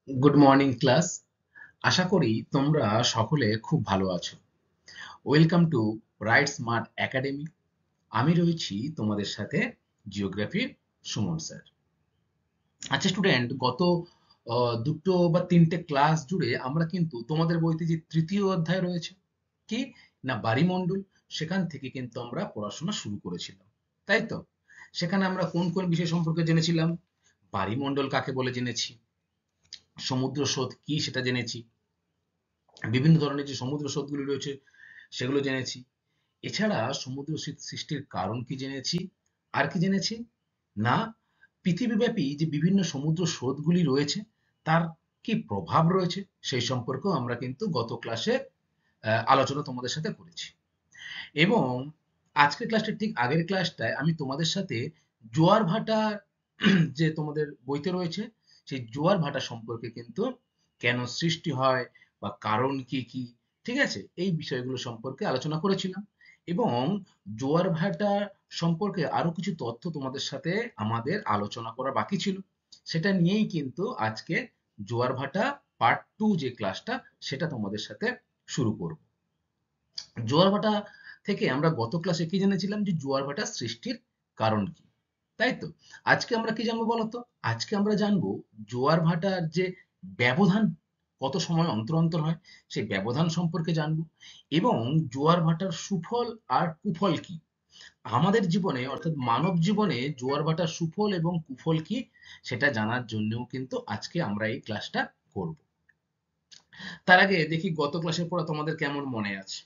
Good morning class. আশা করি তোমরা সকলে খুব ভালো আছো। Welcome to right smart academy. আমি রয়েছি তোমাদের সাথে জিওগ্রাফির সুমন স্যার। আচ্ছা স্টুডেন্ট, গত দুটো বা তিনটে ক্লাস জুড়ে আমরা কিন্তু তোমাদের বইতে যে তৃতীয় অধ্যায় রয়েছে, কি না বায়ুমণ্ডল, সেখান থেকে কিন্তু আমরা পড়াশোনা শুরু করেছিলাম, তাই তো? সেখানে আমরা কোন কোন বিষয় সম্পর্কে জেনেছিলাম? বায়ুমণ্ডল কাকে বলে জেনেছি, সমুদ্র স্রোত কি সেটা জেনেছি, বিভিন্ন ধরনের যে সমুদ্র স্রোতগুলি রয়েছে সেগুলো জেনেছি। এছাড়া সমুদ্র সৃষ্টির কারণ কি জেনেছি। আর কি জেনেছি না, পৃথিবীব্যাপী যে বিভিন্ন সমুদ্র স্রোতগুলি রয়েছে তার কি প্রভাব রয়েছে সেই সম্পর্কেও আমরা কিন্তু গত ক্লাসে আলোচনা তোমাদের সাথে করেছি। এবং আজকের ক্লাসটার ঠিক আগের ক্লাসটায় আমি তোমাদের সাথে জোয়ার ভাটা যে তোমাদের বইতে রয়েছে সেই জোয়ার ভাটা সম্পর্কে কিন্তু কেন সৃষ্টি হয় বা কারণ কি কি, ঠিক আছে, এই বিষয়গুলো সম্পর্কে আলোচনা করেছিলাম। এবং জোয়ার ভাটা সম্পর্কে আরো কিছু তথ্য তোমাদের সাথে আমাদের আলোচনা করা বাকি ছিল, সেটা নিয়েই কিন্তু আজকে জোয়ার ভাটা পার্ট 2 যে ক্লাসটা সেটা তোমাদের সাথে শুরু করব। জোয়ার ভাটা থেকে আমরা গত ক্লাসে কি জেনেছিলাম যে জোয়ার ভাটা সৃষ্টির কারণ কি, তাই তো? আজকে আমরা কি জানবো বলতো? আজকে আমরা জানবো জোয়ার ভাটার যে ব্যবধান কত সময় অন্তর অন্তর হয় সেই ব্যবধান সম্পর্কে জানবো। এবং জোয়ার ভাটার সুফল আর কুফল কি আমাদের জীবনে, অর্থাৎ মানব জীবনে জোয়ার ভাটার সুফল এবং কুফল কি সেটা জানার জন্যও কিন্তু আজকে আমরা এই ক্লাসটা করব। তার আগে দেখি গত ক্লাসের পড়া তোমাদের কেমন মনে আছে।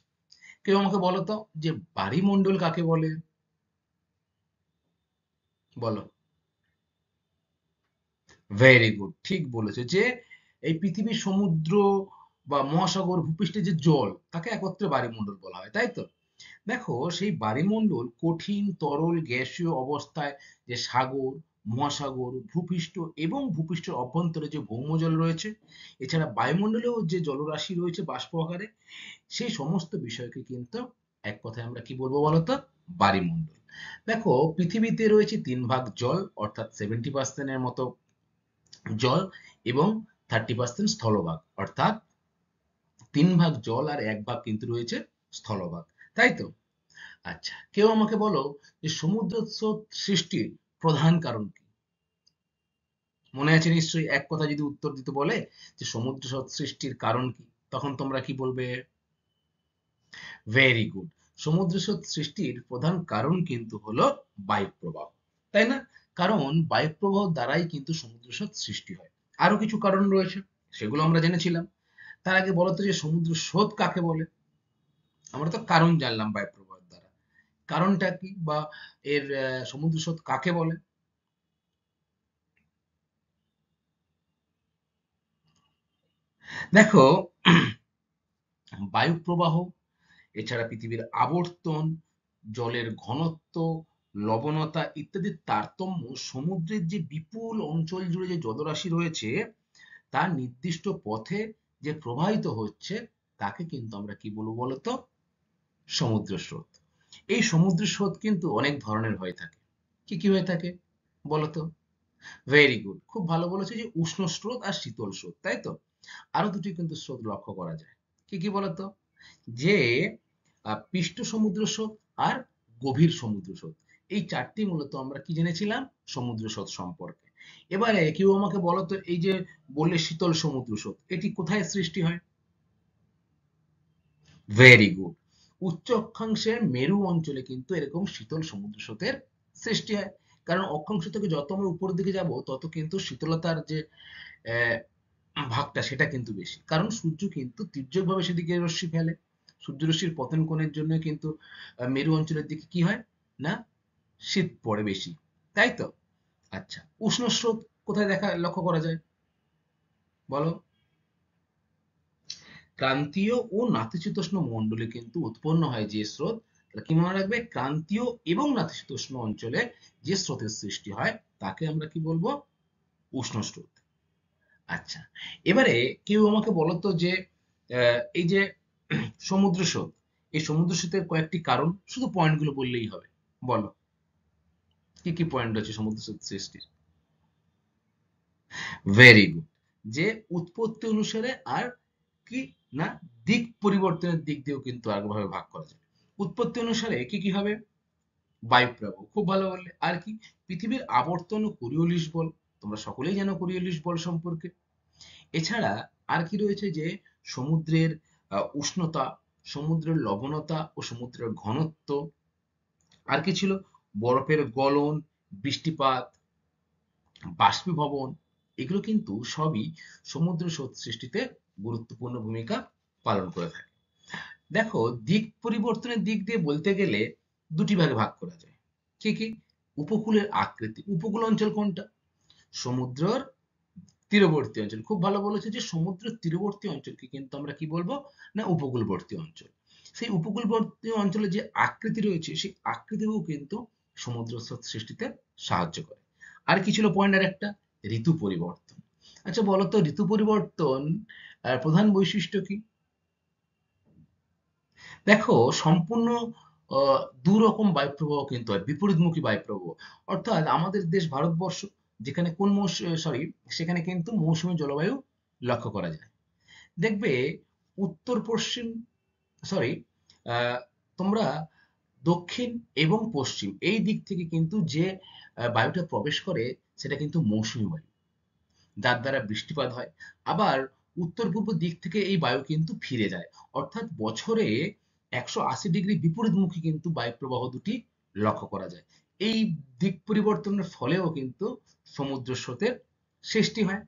কেউ আমাকে বলো তো যে বায়ুমণ্ডল কাকে বলে? বলো। ভেরি গুড, ঠিক বলেছো যে এই পৃথিবীর সমুদ্র বা মহাসাগর ভূপৃষ্ঠে যে জল তাকে একত্রে বায়ুমণ্ডল বলা হয়, তাই তো? দেখো সেই বায়ুমণ্ডল কঠিন তরল গ্যাসীয় অবস্থায় যে সাগর, মহাসাগর, ভূপৃষ্ঠ এবং ভূপৃষ্ঠের অভ্যন্তরে যে ভৌমজল রয়েছে, এছাড়া বায়ুমণ্ডলেও যে জলরাশি রয়েছে বাষ্প আকারে, সেই সমস্ত বিষয়কে কিন্তু এক কথায় আমরা কি বলবো বলতো? বায়ুমণ্ডল। দেখো পৃথিবীতে রয়েছে 3 ভাগ জল, অর্থাৎ 70% এর মতো জল, এবং 30% স্থলভাগ, অর্থাৎ 3 ভাগ জল আর 1 ভাগ কিন্তু রয়েছে স্থলভাগ, তাই তো? আচ্ছা কেউ আমাকে বলো যে সমুদ্র স্রোত সৃষ্টির প্রধান কারণ কি? মনে আছে নিশ্চয়ই, এক কথা যদি উত্তর দিতে বলে যে সমুদ্র স্রোত সৃষ্টির কারণ কি, তখন তোমরা কি বলবে? Very good. সমুদ্র স্রোত সৃষ্টির প্রধান কারণ কিন্তু হলো বায়ুপ্রবাহ, তাই না? কারণ বায়ুপ্রবাহ দ্বারাই কিন্তু সমুদ্র স্রোত সৃষ্টি হয়। আরো কিছু কারণ রয়েছে, সেগুলো আমরা জেনেছিলাম। তার আগে বলতো যে সমুদ্র স্রোত কাকে বলে? আমরা তো কারণ জানলাম বায়ুপ্রবাহের দ্বারা, কারণটা কি বা এর সমুদ্র স্রোত কাকে বলে? দেখো বায়ুপ্রবাহ, এছাড়া পৃথিবীর আবর্তন, জলের ঘনত্ব, লবণতা ইত্যাদির তারতম্য, সমুদ্রের যে বিপুল অঞ্চল জুড়ে যে জলরাশি রয়েছে তার নির্দিষ্ট পথে যে প্রবাহিত হচ্ছে তাকে কিন্তু আমরা কি বলবো বলতো? সমুদ্র স্রোত। এই সমুদ্র স্রোত কিন্তু অনেক ধরনের হয়ে থাকে। কি কি হয়ে থাকে বলতো? ভেরি গুড, খুব ভালো বলেছে যে উষ্ণ স্রোত আর শীতল স্রোত, তাই তো? আরো দুটি কিন্তু স্রোত লক্ষ্য করা যায়। কি কি বলতো? যে পৃষ্ঠ সমুদ্র স্রোত আর গভীর সমুদ্র স্রোত, এই চারটি মূলত আমরা কি জেনেছিলাম সমুদ্র স্রোত সম্পর্কে। এবারে কেউ আমাকে বলতো এই যে বললে শীতল সমুদ্র স্রোত এটি কোথায় সৃষ্টি হয়? ভেরি গুড, উচ্চ অক্ষাংশের মেরু অঞ্চলে কিন্তু এরকম শীতল সমুদ্র স্রোতের সৃষ্টি হয়। কারণ অক্ষাংশ থেকে যত আমরা উপরের দিকে যাব তত কিন্তু শীতলতার যে আহ, ভাগটা সেটা কিন্তু বেশি, কারণ সূর্য কিন্তু তীর্যকভাবে সেদিকে রশ্মি ফেলে। সূর্য রশ্মির পতন কোণের জন্য কিন্তু মেরু অঞ্চলের দিকে কি হয় না, শীত পড়ে বেশি, তাই তো? আচ্ছা উষ্ণ স্রোত কোথায় লক্ষ্য করা যায় বলো? ক্রান্তীয় ও নাতিশীতোষ্ণ মণ্ডলে কিন্তু উৎপন্ন হয় যে স্রোত, তাহলে কি মনে রাখবে, ক্রান্তীয় এবং নাতিশীতোষ্ণ অঞ্চলে যে স্রোতের সৃষ্টি হয় তাকে আমরা কি বলবো? উষ্ণ স্রোত। আচ্ছা এবারে কেউ আমাকে বলতো যে এই যে সমুদ্র স্রোত, এই সমুদ্র স্রোতের কয়েকটি কারণ, শুধু পয়েন্ট গুলো বললেই হবে। বলো কি কি পয়েন্ট রয়েছে সমুদ্র স্রোত সৃষ্টির? ভেরি গুড, যে উৎপত্তি অনুসারে আর কি না দিক পরিবর্তনের দিক দিয়েও কিন্তু আরেকভাবে ভাগ করা যায়। উৎপত্তি অনুসারে কি কি হবে? বায়ুপ্রবাহ, খুব ভালো বললে। আর কি? পৃথিবীর আবর্তন ও কোরিওলিস বল, তোমরা সকলেই জানো কোরিওলিস বল সম্পর্কে। এছাড়া আর কি রয়েছে যে সমুদ্রের উষ্ণতা, সমুদ্রের লবণতা ও সমুদ্রের ঘনত্ব। আর কি ছিল? বরফের গলন, বৃষ্টিপাত, বাষ্পীভবন। এগুলো কিন্তু সবই সমুদ্র স্রোত সৃষ্টিতে গুরুত্বপূর্ণ ভূমিকা পালন করে থাকে। দেখো, দিক পরিবর্তনের দিক দিয়ে বলতে গেলে দুটি ভাগে ভাগ করা যায়। কি কি? উপকূলের আকৃতি। উপকূল অঞ্চল কোনটা? সমুদ্রের তীরবর্তী অঞ্চল। খুব ভালো বলেছে যে সমুদ্রের তীরবর্তী অঞ্চলকে কিন্তু আমরা কি বলবো? না উপকূলবর্তী অঞ্চল। সেই উপকূলবর্তী অঞ্চলে যে আকৃতি রয়েছে সেই আকৃতিও কিন্তু সমুদ্র স্রোত সৃষ্টিতে সাহায্য করে। আর কি ছিল পয়েন্ট? আর একটা, ঋতু পরিবর্তন। আচ্ছা বলো তো, ঋতু পরিবর্তন প্রধান বৈশিষ্ট্য কি? দেখো, সম্পূর্ণ দু রকম বায়ুপ্রবাহ কিন্তু হয়, বিপরীতমুখী বায়ুপ্রবাহ। অর্থাৎ আমাদের দেশ ভারতবর্ষ, যেখানে কোন সরি, সেখানে কিন্তু মৌসুমী জলবায়ু লক্ষ্য করা যায়। দেখবে উত্তর পশ্চিম, সরি, তোমরা দক্ষিণ এবং পশ্চিম এই দিক থেকে কিন্তু যে বায়ুটা প্রবেশ করে সেটা কিন্তু মৌসুমী বায়ু, যার দ্বারা বৃষ্টিপাত হয়। আবার উত্তর পূর্ব দিক থেকে এই বায়ু কিন্তু ফিরে যায়। অর্থাৎ বছরে 180 ডিগ্রি বিপরীতমুখী কিন্তু বায়ুপ্রবাহ দুটি লক্ষ্য করা যায়। এই দিক পরিবর্তনের ফলেও কিন্তু সমুদ্র স্রোতের সৃষ্টি হয়।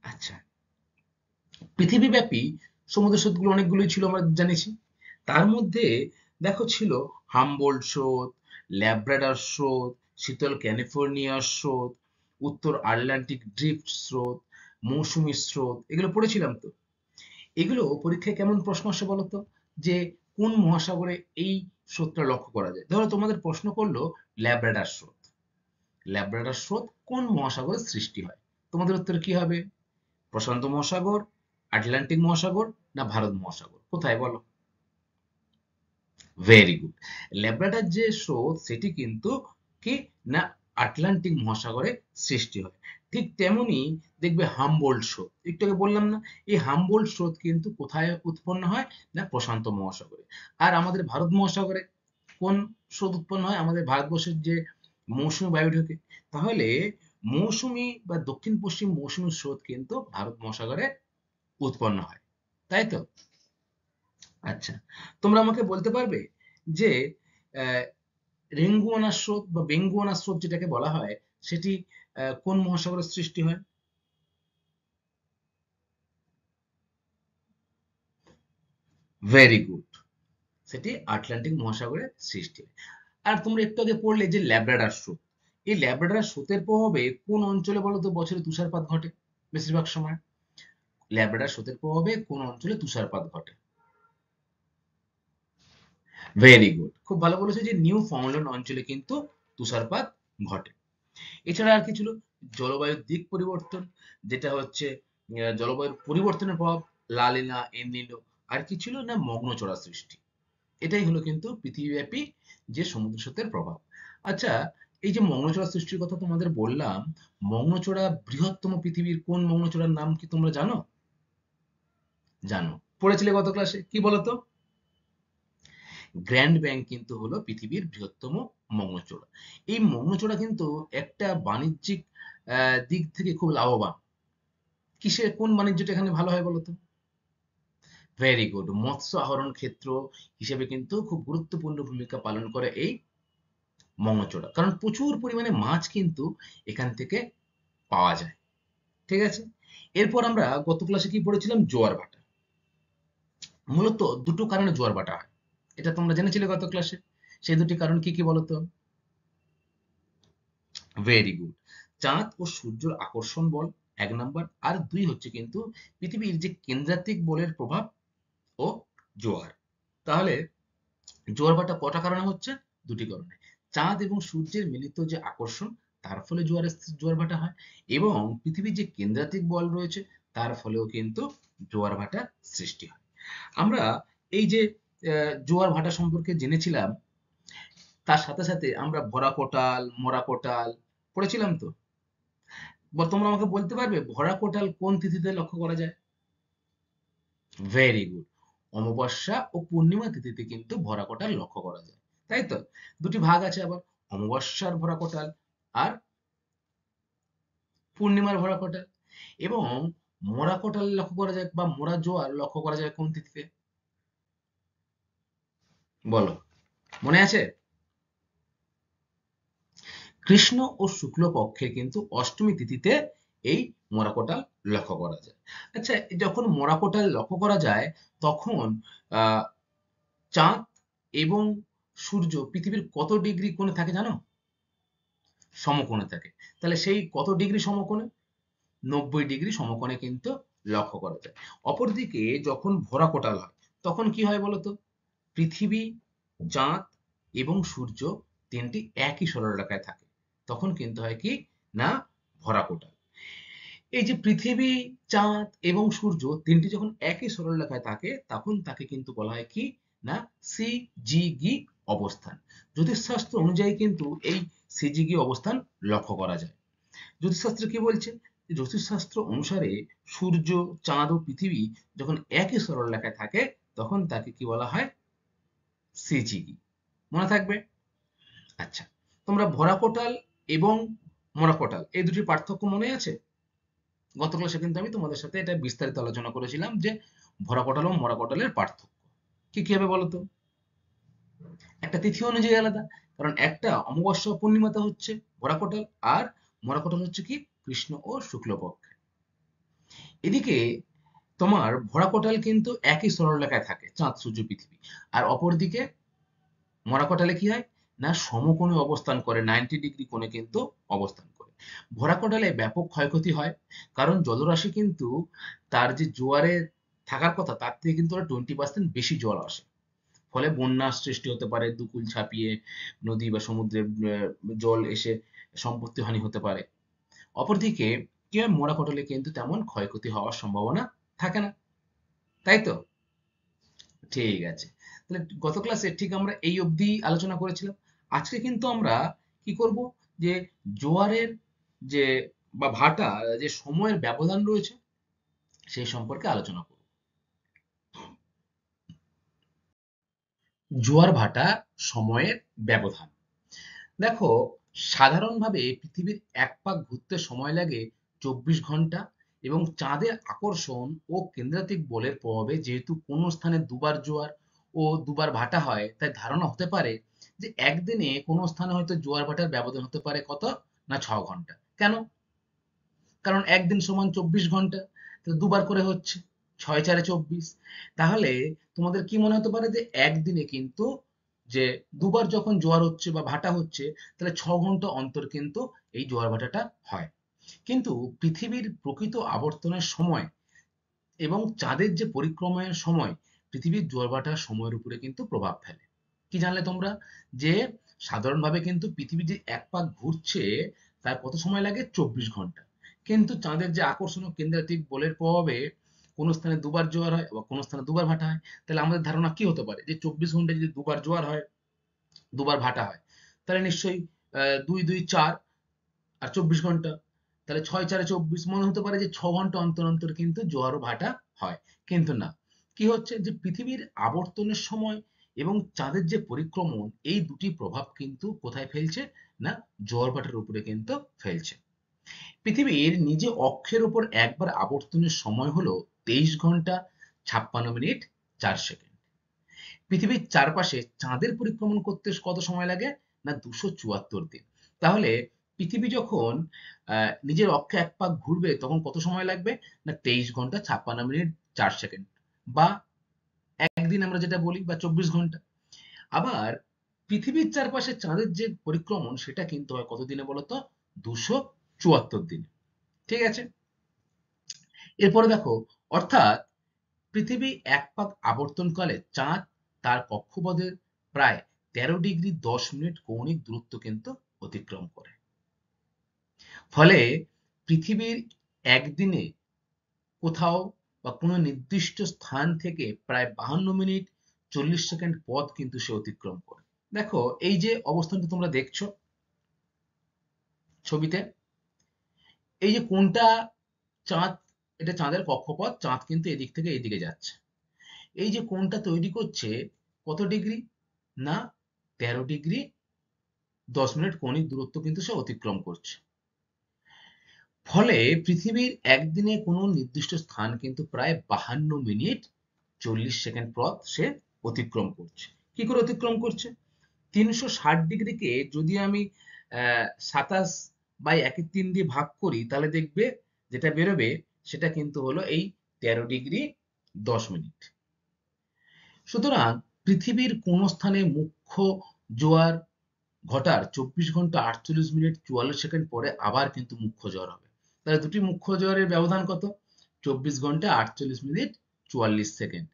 আচ্ছা, পৃথিবীব্যাপী সমুদ্র স্রোতগুলো অনেকগুলোই ছিল, আমরা জানিছি। তার মধ্যে দেখো ছিল হামবোল্ট স্রোত, ল্যাব্রাডর স্রোত, শীতল ক্যালিফোর্নিয়া স্রোত, উত্তর আটলান্টিক ড্রিফট স্রোত, মৌসুমী স্রোত। এগুলো পড়েছিলাম তো। এগুলো পরীক্ষায় কেমন প্রশ্ন আসে বলতো? যে কোন মহাসাগরে এই স্রোতটা লক্ষ্য করা যায়। ধরো তোমাদের প্রশ্ন করলো ল্যাব্রাডর স্রোত। ল্যাব্রাডর স্রোত কোন মহাসাগরে সৃষ্টি হয়? তোমাদের উত্তর কি হবে? প্রশান্ত মহাসাগর, আটলান্টিক মহাসাগর, না ভারত মহাসাগর? কোথায় বলো? Very good. ল্যাব্রাডর যে স্রোত সেটি কিন্তু কি না আটলান্টিক মহাসাগরে সৃষ্টি হয়। ঠিক তেমনি দেখবে হামবোল্ট স্রোত, একটু আগে বললাম না, এই হামবোল্ট স্রোত কিন্তু কোথায় উৎপন্ন হয়? না প্রশান্ত মহাসাগরে। আর আমাদের ভারত মহাসাগরে কোন স্রোত উৎপন্ন হয়? আমাদের ভারতবর্ষের যে মৌসুমী বায়ু ঢোকে। তাহলে মৌসুমী বা দক্ষিণ পশ্চিম মৌসুমী স্রোত কিন্তু ভারত মহাসাগরে উৎপন্ন হয়, তাই তো? আচ্ছা, তোমরা আমাকে বলতে পারবে যে আহ, রেঙ্গুয়ানা স্রোত বা বেঙ্গুয়ানা স্রোত যেটাকে বলা হয় সেটি কোন মহাসাগরের সৃষ্টি হয়? ভেরি গুড, সেটি আটলান্টিক মহাসাগরের সৃষ্টি হয়। আর তোমরা একটু আগে পড়লে যে ল্যাব্রাডর স্রোত, এই ল্যাব্রাডর স্রোতের প্রভাবে কোন অঞ্চলে বলো তো বছরে তুষারপাত ঘটে বেশিরভাগ সময়? ল্যাব্রাডর স্রোতের প্রভাবে কোন অঞ্চলে তুষারপাত ঘটে? ভেরি গুড, খুব ভালো বলেছে যে নিউ ফাউন্ডল্যান্ড অঞ্চলে কিন্তু তুষারপাত ঘটে। এছাড়া আর কি ছিল? জলবায়ুর দিক পরিবর্তন, যেটা হচ্ছে জলবায়ুর পরিবর্তনের প্রভাব, লা নিনা, এল নিনো। আর কি ছিল? না মগ্নচড়া সৃষ্টি। এটাই হলো কিন্তু পৃথিবীব্যাপী যে সমুদ্র স্রোতের প্রভাব। আচ্ছা, এই যে মগ্নচড়া সৃষ্টির কথা তোমাদের বললাম, মগ্নচড়া বৃহত্তম পৃথিবীর কোন মগ্নচড়ার নাম কি তোমরা জানো? জানো, পড়েছিলে গত ক্লাসে, কি বলতো? গ্র্যান্ড ব্যাংক কিন্তু হলো পৃথিবীর বৃহত্তম মগ্নচড়া। এই মগ্নচড়া কিন্তু একটা বাণিজ্যিক দিক থেকে খুব লাভবান। কিসের, কোন বাণিজ্যটা এখানে ভালো হয় বলতো? ভেরি গুড, মৎস্য আহরণ ক্ষেত্র হিসেবে কিন্তু খুব গুরুত্বপূর্ণ ভূমিকা পালন করে এই মগ্নচড়া, কারণ প্রচুর পরিমাণে মাছ কিন্তু এখান থেকে পাওয়া যায়। ঠিক আছে, এরপর আমরা গত ক্লাসে কি পড়েছিলাম? জোয়ার ভাটা। মূলত দুটো কারণে জোয়ার ভাটা হয়, এটা তোমরা জেনেছিলে গত ক্লাসে। সেই দুটি কারণ কি কি বলতো? ভেরি গুড, চাঁদ ও সূর্যের আকর্ষণ বল এক নাম্বার, আর দুই হচ্ছে কিন্তু পৃথিবীর যে কেন্দ্রাতিক বলের প্রভাব ও জোয়ার। তাহলে জোয়ার ভাটা কটা কারণে হচ্ছে? দুটি কারণে। চাঁদ এবং সূর্যের মিলিত যে আকর্ষণ, তার ফলে জোয়ার ভাটা হয়, এবং পৃথিবীর যে কেন্দ্রাতিক বল রয়েছে তার ফলেও কিন্তু জোয়ার ভাটা সৃষ্টি হয়। আমরা এই যে জোয়ার ভাটা সম্পর্কে জেনেছিলাম, তার সাথে সাথে আমরা ভরা কোটাল, মরা কোটাল পড়েছিলাম তো। তোমরা আমাকে বলতে পারবে ভরা কোটাল কোন তিথিতে লক্ষ্য করা যায়? Very good. অমাবস্যা ও পূর্ণিমা তিথিতে কিন্তু ভরা কোটাল লক্ষ্য করা যায়, তাই তো? দুটি ভাগ আছে আবার, অমাবস্যার ভরা কোটাল আর পূর্ণিমার ভরা কোটাল। এবং মরা কোটাল লক্ষ্য করা যায় বা মরা জোয়ার লক্ষ্য করা যায় কোন তিথিতে? বলো, মনে আছে? কৃষ্ণ ও শুক্ল পক্ষে কিন্তু অষ্টমী তিথিতে এই মরা কোটাল লক্ষ্য করা যায়। আচ্ছা, যখন মরা কোটাল লক্ষ্য করা যায় তখন আহ চাঁদ এবং সূর্য পৃথিবীর কত ডিগ্রি কোণে থাকে জানো? সমকোণে থাকে। তাহলে সেই কত ডিগ্রি সমকোণে? 90 ডিগ্রি সমকোণে কিন্তু লক্ষ্য করা যায়। অপরদিকে যখন ভরা কোটাল হয় তখন কি হয় বলতো? পৃথিবী, চাঁদ এবং সূর্য তিনটি একই সরলরেখায় থাকে। তখন কিন্তু হয় কি না ভরা কোটাল। এই যে পৃথিবী, চাঁদ এবং সূর্য তিনটি যখন একই সরলরেখায় থাকে তখন তাকে কিন্তু বলা হয় কি না সিজিগি অবস্থান। জ্যোতিষশাস্ত্র অনুযায়ী কিন্তু এই সিজিগি অবস্থান লক্ষ্য করা যায়। জ্যোতিষশাস্ত্র কি বলছে? জ্যোতিষশাস্ত্র অনুসারে সূর্য, চাঁদ ও পৃথিবী যখন একই সরলরেখায় থাকে তখন তাকে কি বলা হয়? সিজিগি। মনে থাকবে? আচ্ছা, তোমরা ভরা কোটাল এবং মরা কোটাল এই দুটির পার্থক্য মনে আছে? গত ক্লাসে কিন্তু আমি তোমাদের সাথে এটা বিস্তারিত আলোচনা করেছিলাম যে ভরা কোটাল ও মরা কোটালের পার্থক্য কি কি হবে বলতো? একটা তিথি অনুযায়ী আলাদা, কারণ একটা অমাবস্যা ও পূর্ণিমাতে হচ্ছে ভরা কোটাল, আর মরা কোটাল হচ্ছে কি কৃষ্ণ ও শুক্লপক্ষে। এদিকে তোমার ভরা কোটাল কিন্তু একই সরলরেখায় থাকে, চাঁদ সূর্য পৃথিবী। আর অপরদিকে মরা কোটালে কি হয় না সমকোণে অবস্থান করে, 90 ডিগ্রি কোণে কিন্তু অবস্থান করে। ভরা কোটালে ব্যাপক ক্ষয়ক্ষতি হয়, কারণ জলরাশি কিন্তু তার যে জোয়ারে থাকার কথা তার থেকে কিন্তু 20% বেশি জল আসে। ফলে বন্যার সৃষ্টি হতে পারে, দুকুল ছাপিয়ে নদী বা সমুদ্রের জল এসে সম্পত্তি হানি হতে পারে। অপরদিকে কি হয়, মরা কোটালে কিন্তু তেমন ক্ষয়ক্ষতি হওয়ার সম্ভাবনা থাকে না, তাই তো? ঠিক আছে। তাহলে গত ক্লাসে ঠিক আমরা এই অবধি আলোচনা করেছিলাম। আজকে কিন্তু আমরা কি করব, যে জোয়ারের যে বা ভাটা যে সময়ের ব্যবধান রয়েছে সেই সম্পর্কে আলোচনা করব। জোয়ার ভাটা সময়ের ব্যবধান। দেখো, সাধারণভাবে পৃথিবীর এক পাক ঘুরতে সময় লাগে 24 ঘন্টা, এবং চাঁদের আকর্ষণ ও কেন্দ্রাতিক বলের প্রভাবে যেহেতু কোনো স্থানে দুবার জোয়ার ও দুবার ভাটা হয়, তাই ধারণা হতে পারে যে একদিনে কোনো স্থানে হয়তো জোয়ার ভাটার ব্যবধান হতে পারে কত না 6 ঘন্টা। কেন? কারণ একদিন সমান 24 ঘন্টা, তো দুবার করে হচ্ছে, 6 4 24। তাহলে তোমাদের কি মনে হতে পারে যে একদিনে কিন্তু যে দুবার যখন জোয়ার হচ্ছে বা ভাটা হচ্ছে, তাহলে 6 ঘন্টা অন্তর কিন্তু এই জোয়ার ভাটাটা হয়। কিন্তু পৃথিবীর প্রকৃত আবর্তনের সময় এবং চাঁদের যে পরিক্রমার সময় পৃথিবীর জোয়ার ভাটার সময়ের উপরে কিন্তু প্রভাব ফেলে। কি জানলে তোমরা? যে সাধারণভাবে কিন্তু পৃথিবী যে এক পাক ঘুরছে তার কত সময় লাগে? 24 ঘন্টা। কিন্তু চাঁদের যে আকর্ষণ ও কেন্দ্রাতিক বলের প্রভাবে কোনো স্থানে দুবার জোয়ার হয় বা কোনো স্থানে দুবার ভাটা হয়। তাহলে আমাদের ধারণা কি হতে পারে যে 24 ঘন্টায় যদি দুবার জোয়ার হয়, দুবার ভাটা হয়, তাহলে নিশ্চয়ই 2 2 4 আর 24 ঘন্টা, তাহলে 6 4 24 মনে হতে পারে যে 6 ঘন্টা অন্তর অন্তর কিন্তু জোয়ার ও ভাটা হয়। কিন্তু না, কি হচ্ছে যে পৃথিবীর আবর্তনের সময় এবং চাঁদের যে পরিক্রমণ এই দুটি প্রভাব কিন্তু কোথায় ফেলছে না জোয়ার ভাটার উপরে কিন্তু ফেলছে। পৃথিবীর নিজে অক্ষের উপর একবার আবর্তনের সময় হলো 23 ঘন্টা 56 মিনিট 4 সেকেন্ড। পৃথিবীর চারপাশে চাঁদের পরিক্রমণ করতে কত সময় লাগে না 274 দিন। তাহলে পৃথিবী যখন নিজের অক্ষে এক পাক ঘুরবে তখন কত সময় লাগবে না 23 ঘন্টা 56 মিনিট 4 সেকেন্ড, বা একদিন আমরা যেটা বলি বা 24 ঘন্টা। আবার পৃথিবীর চারপাশে চাঁদের যে পরিক্রমণ সেটা কিন্তু হয় কত দিনে বলতো? 274 দিনে। ঠিক আছে? এরপরে দেখো, অর্থাৎ পৃথিবী এক পাক আবর্তনকালে চাঁদ তার কক্ষপথের প্রায় 13 ডিগ্রি 10 মিনিট কৌণিক দূরত্ব কিন্তু অতিক্রম করে। ফলে পৃথিবীর একদিনে কোথাও বা কোনো নির্দিষ্ট স্থান থেকে প্রায় 52 মিনিট 40 সেকেন্ড পথ কিন্তু সে অতিক্রম করে। দেখো, এই যে অবস্থানটা তোমরা দেখছো ছবিতে, এই যে কোনটা চাঁদ, এটা চাঁদের কক্ষপথ, চাঁদ কিন্তু এদিক থেকে এদিকে যাচ্ছে। এই যে কোণটা তৈরি করছে কত ডিগ্রি, না 13 ডিগ্রি 10 মিনিট কৌণিক দূরত্ব কিন্তু সে অতিক্রম করছে। ফলে পৃথিবীর একদিনে কোনো নির্দিষ্ট স্থান কিন্তু প্রায় 52 মিনিট 40 সেকেন্ড পথ সে অতিক্রম করছে। কি করে অতিক্রম করছে? 360 ডিগ্রিকে যদি আমি 27/1/3 দিয়ে ভাগ করি, তাহলে দেখবে যেটা বেরোবে সেটা কিন্তু হলো এই 13 ডিগ্রি 10 মিনিট। সুতরাং পৃথিবীর কোন স্থানে মুখ্য জোয়ার ঘটার 24 ঘন্টা 48 মিনিট 44 সেকেন্ড পরে আবার কিন্তু মুখ্য জোয়ার হবে। তাহলে দুটি মুখ্য জোয়ারের ব্যবধান কত? 24 ঘন্টা 48 মিনিট 44 সেকেন্ড।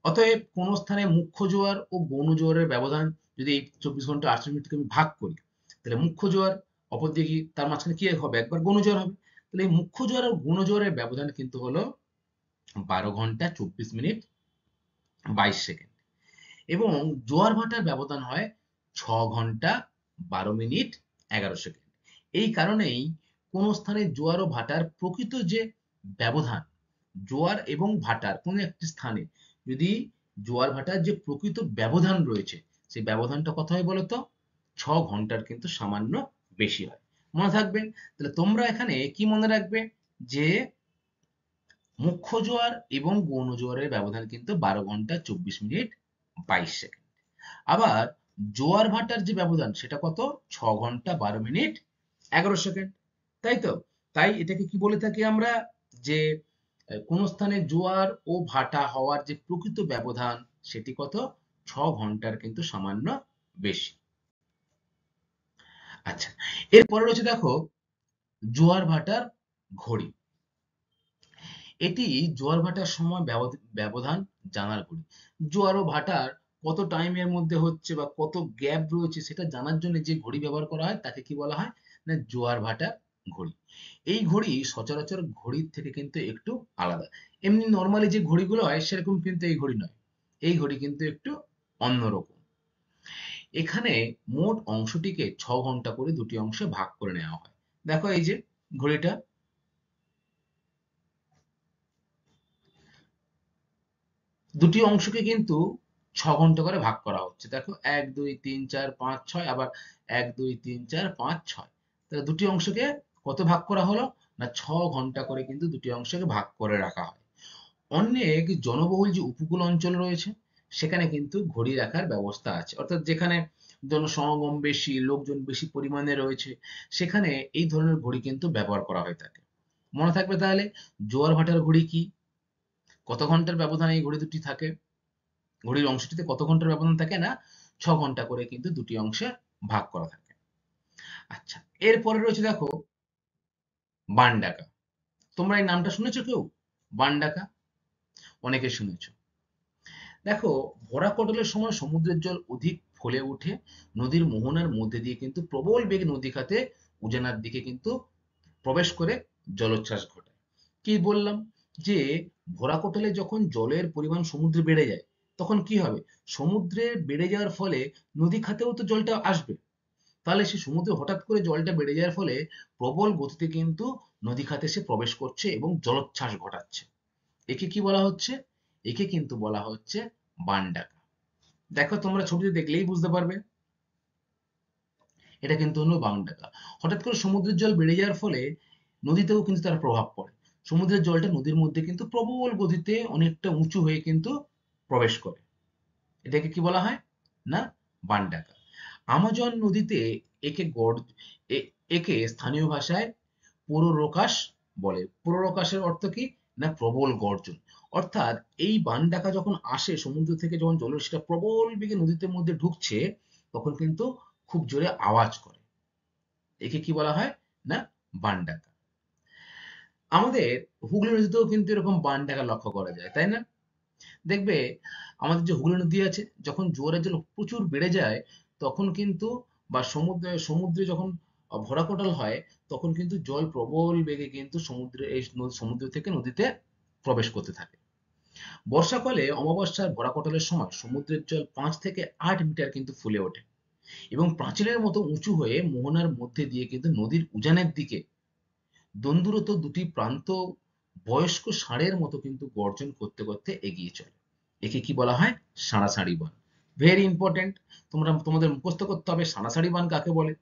অতএব কোন স্থানে মুখ্য জোয়ার ও গৌণ জোয়ারের ব্যবধান যদি এই 24 ঘন্টা 48 মিনিটকে আমি ভাগ করি, তাহলে মুখ্য জোয়ার, অপর দিকে তার মাঝখানে কি হবে? একবার গৌণ জোয়ার হবে। তাহলে এই মুখ্য জোয়ার আর গৌণ জোয়ারের ব্যবধান কিন্তু হলো 12 ঘন্টা 24 মিনিট 22 সেকেন্ড, এবং জোয়ার ভাটার ব্যবধান হয় 6 ঘন্টা 12 মিনিট 11 সেকেন্ড। এই কারণেই কোন স্থানে জোয়ার ও ভাটার প্রকৃত যে ব্যবধান, জোয়ার এবং ভাটার কোন একটি স্থানে যদি জোয়ার ভাটার যে প্রকৃত ব্যবধান রয়েছে, সেই ব্যবধানটা কত হয় বলতো? 6 ঘন্টার কিন্তু সামান্য বেশি হয়। মনে থাকবে? তাহলে তোমরা এখানে কি মনে রাখবে, যে মুখ্য জোয়ার এবং গৌণ জোয়ারের ব্যবধান কিন্তু 12 ঘন্টা 24 মিনিট 22 সেকেন্ড। আবার জোয়ার ভাটার যে ব্যবধান সেটা কত? 6 ঘন্টা 12 মিনিট 11 সেকেন্ড। তাই তো? তাই এটাকে কি বলে থাকি আমরা, যে কোন স্থানে জোয়ার ও ভাটা হওয়ার যে প্রকৃত ব্যবধান সেটি কত? 6 ঘন্টার কিন্তু সামান্য বেশি। আচ্ছা, এরপরে রয়েছে দেখো জোয়ার ভাটার ঘড়ি। এটি জোয়ার ভাটার সময় ব্যবধান জানার ঘড়ি। জোয়ার ও ভাটার কত টাইমের মধ্যে হচ্ছে বা কত গ্যাপ রয়েছে সেটা জানার জন্য যে ঘড়ি ব্যবহার করা হয় তাকে কি বলা হয়, না জোয়ার ভাটার ঘড়ি। এই ঘড়ি সচরাচর ঘড়ির থেকে কিন্তু একটু আলাদা। এমনি নর্মালি যে ঘড়িগুলো হয় সেরকম কিন্তু এই ঘড়ি নয়, এই ঘড়ি কিন্তু একটু অন্যরকম। এখানে মোট অংশটিকে 6 ঘন্টা করে দুটি অংশে ভাগ করে নেওয়া হয়। দেখো এই যে ঘড়িটা, দুটি অংশকে কিন্তু 6 ঘন্টা করে ভাগ করা হচ্ছে। দেখো 1 2 3 4 5 6, আবার 1 2 3 4 5 6। তাহলে দুটি অংশকে কত ভাগ করা হলো, না 6 ঘন্টা করে কিন্তু দুটি অংশকে ভাগ করে রাখা হয়। অনেক জনবহুল যে উপকূল অঞ্চল রয়েছে সেখানে কিন্তু ঘড়ি রাখার ব্যবস্থা আছে, অর্থাৎ যেখানে জনসমাগম বেশি, লোকজন বেশি পরিমাণে রয়েছে, সেখানে এই ধরনের ঘড়ি কিন্তু ব্যবহার করা হয়ে থাকে। মনে থাকবে তাহলে জোয়ার ভাটার ঘড়ি কি, কত ঘন্টার ব্যবধানে এই ঘড়ি দুটি থাকে, ঘড়ির অংশটিতে কত ঘন্টার ব্যবধান থাকে, না 6 ঘন্টা করে কিন্তু দুটি অংশে ভাগ করা থাকে। আচ্ছা, এরপরে রয়েছে দেখো বান ডাকা। তোমরা এই নামটা শুনেছো কেউ? বান ডাকা অনেকে শুনেছো। দেখো, ভরা কটলের সময় সমুদ্রের জল অধিক ফলে ওঠে, নদীর মোহনার মধ্যে দিয়ে কিন্তু প্রবল বেগে নদী খাতে উজানার দিকে কিন্তু প্রবেশ করে জলোচ্ছ্বাস ঘটায়। কি বললাম, যে ভরা কোটালে যখন জলের পরিমাণ সমুদ্রে বেড়ে যায় তখন কি হবে, সমুদ্রে বেড়ে যাওয়ার ফলে নদী খাতেও তো জলটা আসবে। তাহলে সে সমুদ্রে হঠাৎ করে জলটা বেড়ে যাওয়ার ফলে প্রবল গতিতে কিন্তু নদী খাতে সে প্রবেশ করছে এবং জলোচ্ছ্বাস ঘটাচ্ছে। একে কি বলা হচ্ছে? একে কিন্তু বলা হচ্ছে বান ডাকা। দেখো তোমরা ছবিতে দেখলেই বুঝতে পারবে, এটা কিন্তু হলো বান ডাকা। হঠাৎ করে সমুদ্রের জল বেড়ে যাওয়ার ফলে নদীতেও কিন্তু তার প্রভাব পড়ে। সমুদ্রের জলটা নদীর মধ্যে কিন্তু প্রবল গতিতে অনেকটা উঁচু হয়ে কিন্তু প্রবেশ করে। এটাকে কি বলা হয়, না বান ডাকা। আমাজন নদীতে একে একে স্থানীয় ভাষায় পোরোরোকাস বলে। পোরোরোকাসের অর্থ কি, না প্রবল গর্জন। অর্থাৎ এই বান ডাকা যখন আসে সমুদ্র থেকে, যখন জলরাশিটা প্রবল বেগে নদীতে মধ্যে ঢুকছে তখন কিন্তু খুব জোরে আওয়াজ করে। একে কি বলা হয়, না বান ডাকা। আমাদের হুগলি নদীতেও কিন্তু এরকম বান ডাকা লক্ষ্য করা যায়, তাই না? দেখবে আমাদের যে হুগলি নদী আছে, যখন জোয়ারের জল প্রচুর বেড়ে যায় তখন কিন্তু, বা সমুদ্রে যখন ভরাকোটাল হয় তখন কিন্তু জল প্রবল বেগে কিন্তু সমুদ্র থেকে নদীতে প্রবেশ করতে থাকে। বর্ষাকালে অমাবস্যার ভরাকোটালের সময় সমুদ্রের জল 5 থেকে 8 মিটার কিন্তু ফুলে ওঠে। এবং প্রাচীরের মতো উঁচু হয়ে মোহনার মধ্যে দিয়ে কিন্তু নদীর উজানের দিকে দ্বন্দ্বরত দুটি প্রান্ত বয়স্ক ষাঁড়ের মতো কিন্তু গর্জন করতে করতে এগিয়ে চলে। একে কি বলা হয়? সাঁড়াসাঁড়ি বান। ভেরি ইম্পর্টেন্ট, তোমাদের মুখস্থ করতে হবে সাঁড়াসাঁড়ি বান কাকে বলে।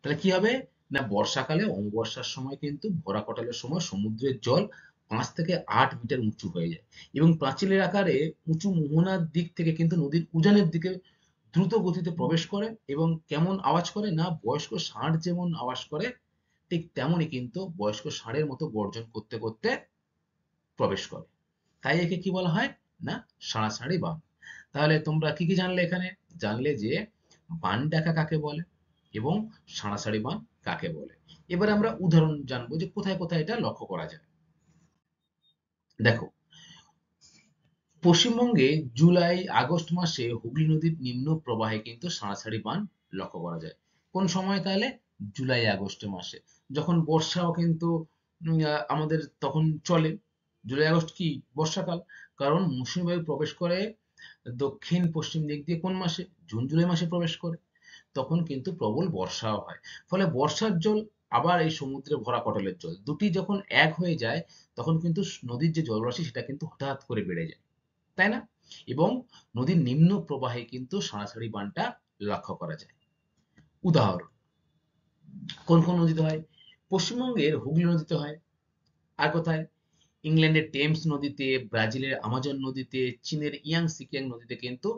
তাহলে কি হবে না, বর্ষাকালে অমাবস্যার সময় কিন্তু ভরা কটালের সময় সমুদ্রের জল 5 থেকে 8 মিটার উঁচু হয়ে যায় এবং প্রাচীরের আকারে উঁচু মোহনার দিক থেকে কিন্তু নদীর উজানের দিকে দ্রুত গতিতে প্রবেশ করে এবং কেমন আওয়াজ করে না, বয়স্ক ষাঁড় যেমন আওয়াজ করে ঠিক তেমনই কিন্তু বয়স্ক ষাঁড়ের মতো গর্জন করতে করতে প্রবেশ করে। তাই একে কি বলা হয় না, সাঁড়াসাঁড়ি বান। তাহলে তোমরা কি কি জানলে এখানে? জানলে যে বান ডাকা কাকে বলে এবং সাঁড়াসাঁড়ি বান কাকে বলে। এবার আমরা উদাহরণ জানবো যে কোথায় কোথায় এটা লক্ষ্য করা যায়। দেখো, পশ্চিমবঙ্গে জুলাই আগস্ট মাসে হুগলি নদীর নিম্ন প্রবাহে কিন্তু সাঁড়াসাঁড়ি বান লক্ষ্য করা যায়। কোন সময় তাহলে? জুলাই আগস্ট মাসে, যখন বর্ষাও কিন্তু আমাদের তখন চলে। জুলাই আগস্ট কি বর্ষাকাল, কারণ মৌসুমী বায়ু প্রবেশ করে দক্ষিণ পশ্চিম দিক দিয়ে কোন মাসে? জুন জুলাই মাসে প্রবেশ করে। তখন কিন্তু প্রবল বর্ষাও হয়। ফলে বর্ষার জল আবার এই সমুদ্রে ভরা কটলের জল দুটি যখন এক হয়ে যায় তখন কিন্তু নদীর যে জলরাশি সেটা কিন্তু হঠাৎ করে বেড়ে যায়, তাই না? এবং নদীর নিম্ন প্রবাহে কিন্তু সাঁড়াসাঁড়ি বানটা লক্ষ্য করা যায়। উদাহরণ, কোন কোন নদীতে হয়? পশ্চিমবঙ্গের হুগলি নদীতে হয়। আর কোথায়? ইংল্যান্ডের টেমস নদীতে, ব্রাজিলের আমাজন নদীতে, চীনের ইয়াংসিকিয়াং নদীতে কিন্তু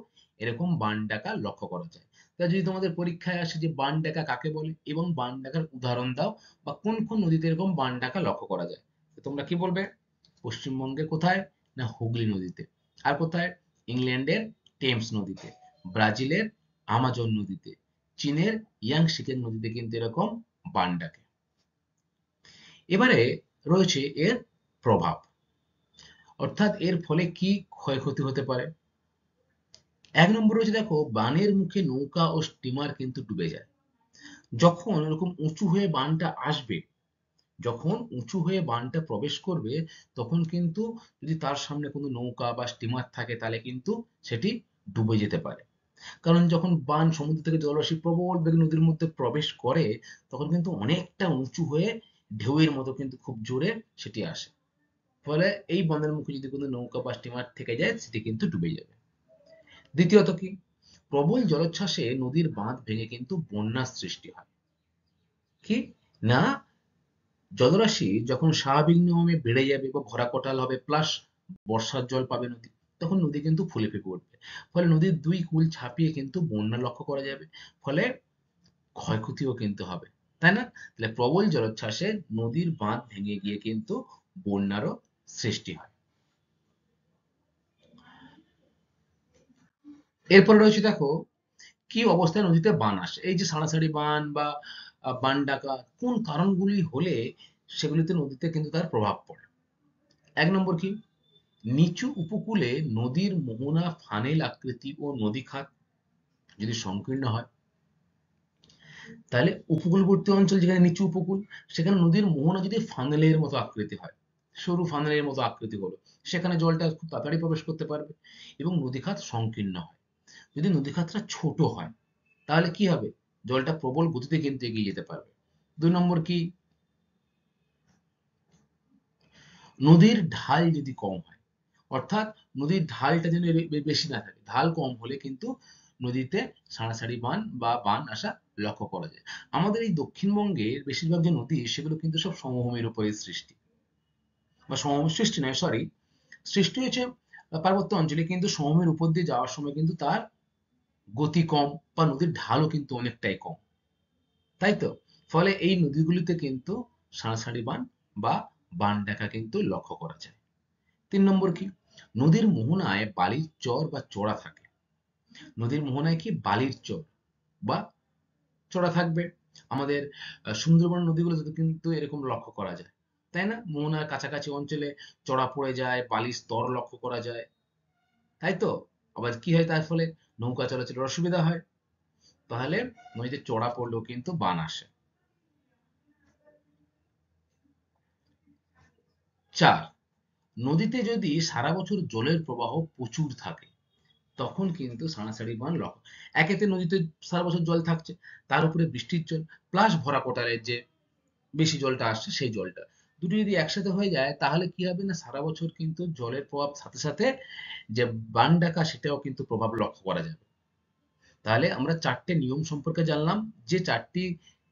এরকম বান ডাকা লক্ষ্য করা যায়। তাই যদি তোমাদের পরীক্ষায় আসে যে বান ডাকা কাকে বলে এবং বান ডাকার উদাহরণ দাও বা কোন কোন নদীতে এরকম বান ডাকা লক্ষ্য করা যায়, তো তোমরা কি বলবে? পশ্চিমবঙ্গে কোথায়? না হুগলি নদীতে। আর কোথায়? ইংল্যান্ডের টেমস নদীতে, ব্রাজিলের আমাজন নদীতে, চীনের ইয়াংসিকিয়াং নদীতে কিন্তু এরকম বান ডাকে। এবারে রয়েছে এর প্রভাব, অর্থাৎ এর ফলে কি ক্ষয়ক্ষতি হতে পারে। 1 নম্বর রয়েছে, দেখো, বানের মুখে নৌকা ও স্টিমার কিন্তু ডুবে যায়। যখন এরকম উঁচু হয়ে বানটা আসবে, যখন উঁচু হয়ে বানটা প্রবেশ করবে, তখন কিন্তু যদি তার সামনে কোনো নৌকা বা স্টিমার থাকে তাহলে কিন্তু সেটি ডুবে যেতে পারে। কারণ যখন বান সমুদ্র থেকে জলরাশি প্রবল বেগে নদীর মধ্যে প্রবেশ করে তখন কিন্তু অনেকটা উঁচু হয়ে ঢেউয়ের মতো কিন্তু খুব জোরে সেটি আসে। ফলে এই বাঁধের মুখে যদি কোনো নৌকা বা স্টিমার থেকে যায় সেটি কিন্তু ডুবে যাবে। দ্বিতীয়ত কি, প্রবল জলোচ্ছ্বাসে নদীর বাঁধ ভেঙে কিন্তু বন্যার সৃষ্টি হয়। কি না, জলরাশি যখন স্বাভাবিক নিয়মে বেড়ে যাবে বা ভরা কোটাল হবে প্লাস বর্ষার জল পাবে নদী, তখন নদী কিন্তু ফুলে ফেঁপে উঠবে। ফলে নদীর দুই কূল ছাপিয়ে কিন্তু বন্যা লক্ষ্য করা যাবে। ফলে ক্ষয়ক্ষতিও কিন্তু হবে, তাই না? তাহলে প্রবল জলোচ্ছ্বাসে নদীর বাঁধ ভেঙে গিয়ে কিন্তু বন্যারও সৃষ্টি হয়। এরপরে রয়েছে, দেখো, কি অবস্থায় নদীতে বান আসে। এই যে সাড়াসাড়ি বান বা বান ডাকা কোন কারণগুলি হলে সেগুলিতে নদীতে কিন্তু তার প্রভাব পড়ে। 1 নম্বর কি, নিচু উপকূলে নদীর মোহনা ফানেল আকৃতি ও নদী খাত যদি সংকীর্ণ হয়, তাহলে উপকূলবর্তী অঞ্চল যেখানে নিচু উপকূল সেখানে নদীর মোহনা যদি ফানেলের মতো আকৃতি হয়, সরু ফানেলের মতো আকৃতি হলো, সেখানে জলটা খুব তাড়াতাড়ি প্রবেশ করতে পারবে এবং নদী খাত সংকীর্ণ হয়। যদি নদী খাতটা ছোট হয় তাহলে কি হবে, জলটা প্রবল গতিতে কিন্তু এগিয়ে যেতে পারবে। 2 নম্বর কি, নদীর ঢাল যদি কম হয়, অর্থাৎ নদীর ঢালটা যেন বেশি না থাকে, ঢাল কম হলে কিন্তু নদীতে সাঁড়াসাঁড়ি বান বা বান আসা লক্ষ্য করা যায়। আমাদের এই দক্ষিণবঙ্গের বেশিরভাগ যে নদী সেগুলো কিন্তু সব সমভূমির উপরে সৃষ্টি, বা সমভূমি সৃষ্টি নয়, সরি, সৃষ্টি হয়েছে পার্বত্য অঞ্চলে, কিন্তু সমভূমির উপর দিয়ে যাওয়ার সময় কিন্তু তার গতি কম বা নদীর ঢালও কিন্তু অনেকটাই কম, তাই তো? ফলে এই নদীগুলিতে কিন্তু সাঁড়াসাঁড়ি বান বা বান ডাকা কিন্তু লক্ষ্য করা যায়। 3 নম্বর কি, নদীর মোহনায় বালির চর বা চড়া থাকে। নদীর মোহনায় কি বালির চর বা চড়া থাকবে। আমাদের সুন্দরবন নদীগুলোতে কিন্তু এরকম লক্ষ্য করা যায়, তাই না? মোহনার কাছাকাছি অঞ্চলে চড়া পড়ে যায়, বালির স্তর লক্ষ্য করা যায়, তাই তো? আবার কি হয় তার ফলে? নৌকা চলাচলের অসুবিধা হয়। তাহলে নদীতে চড়া পড়লেও কিন্তু বান আসে। 4, নদীতে যদি সারা বছর জলের প্রবাহ প্রচুর থাকে তখন কিন্তু সাড়াসাড়ি বান লক্ষ্য। একেতে নদীতে সারা বছর জল থাকছে, তার উপরে বৃষ্টির জল প্লাস ভরা কোটারের যে বেশি জলটা আসছে সেই জলটা, দুটো যদি একসাথে হয়ে যায় তাহলে কি হবে না সারা বছর কিন্তু জলের প্রভাব সাথে সাথে যে বান ডাকা সেটাও কিন্তু প্রভাব লক্ষ্য করা যাবে। তাহলে আমরা চারটে নিয়ম সম্পর্কে জানলাম, যে চারটি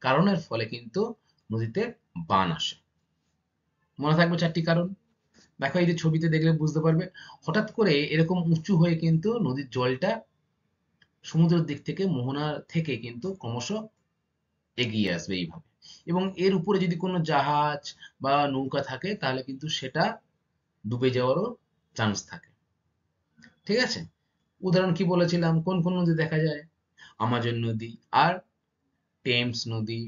কারণের ফলে কিন্তু নদীতে বান আসে। মনে থাকবে চারটি কারণ। দেখো এই যে ছবিতে দেখলে বুঝতে পারবে, হঠাৎ করে এরকম উঁচু হয়ে কিন্তু নদীর জলটা সমুদ্রের দিক থেকে মোহনা থেকে কিন্তু ক্রমশ এগিয়ে আসবে এইভাবে, এবং এর উপরে যদি কোনো জাহাজ বা নৌকা থাকে তাহলে কিন্তু সেটা ডুবে যাওয়ারও চান্স থাকে। ঠিক আছে, উদাহরণ কি বলেছিলাম, কোন কোন নদী দেখা যায়? আমাজন নদী আর টেমস নদী,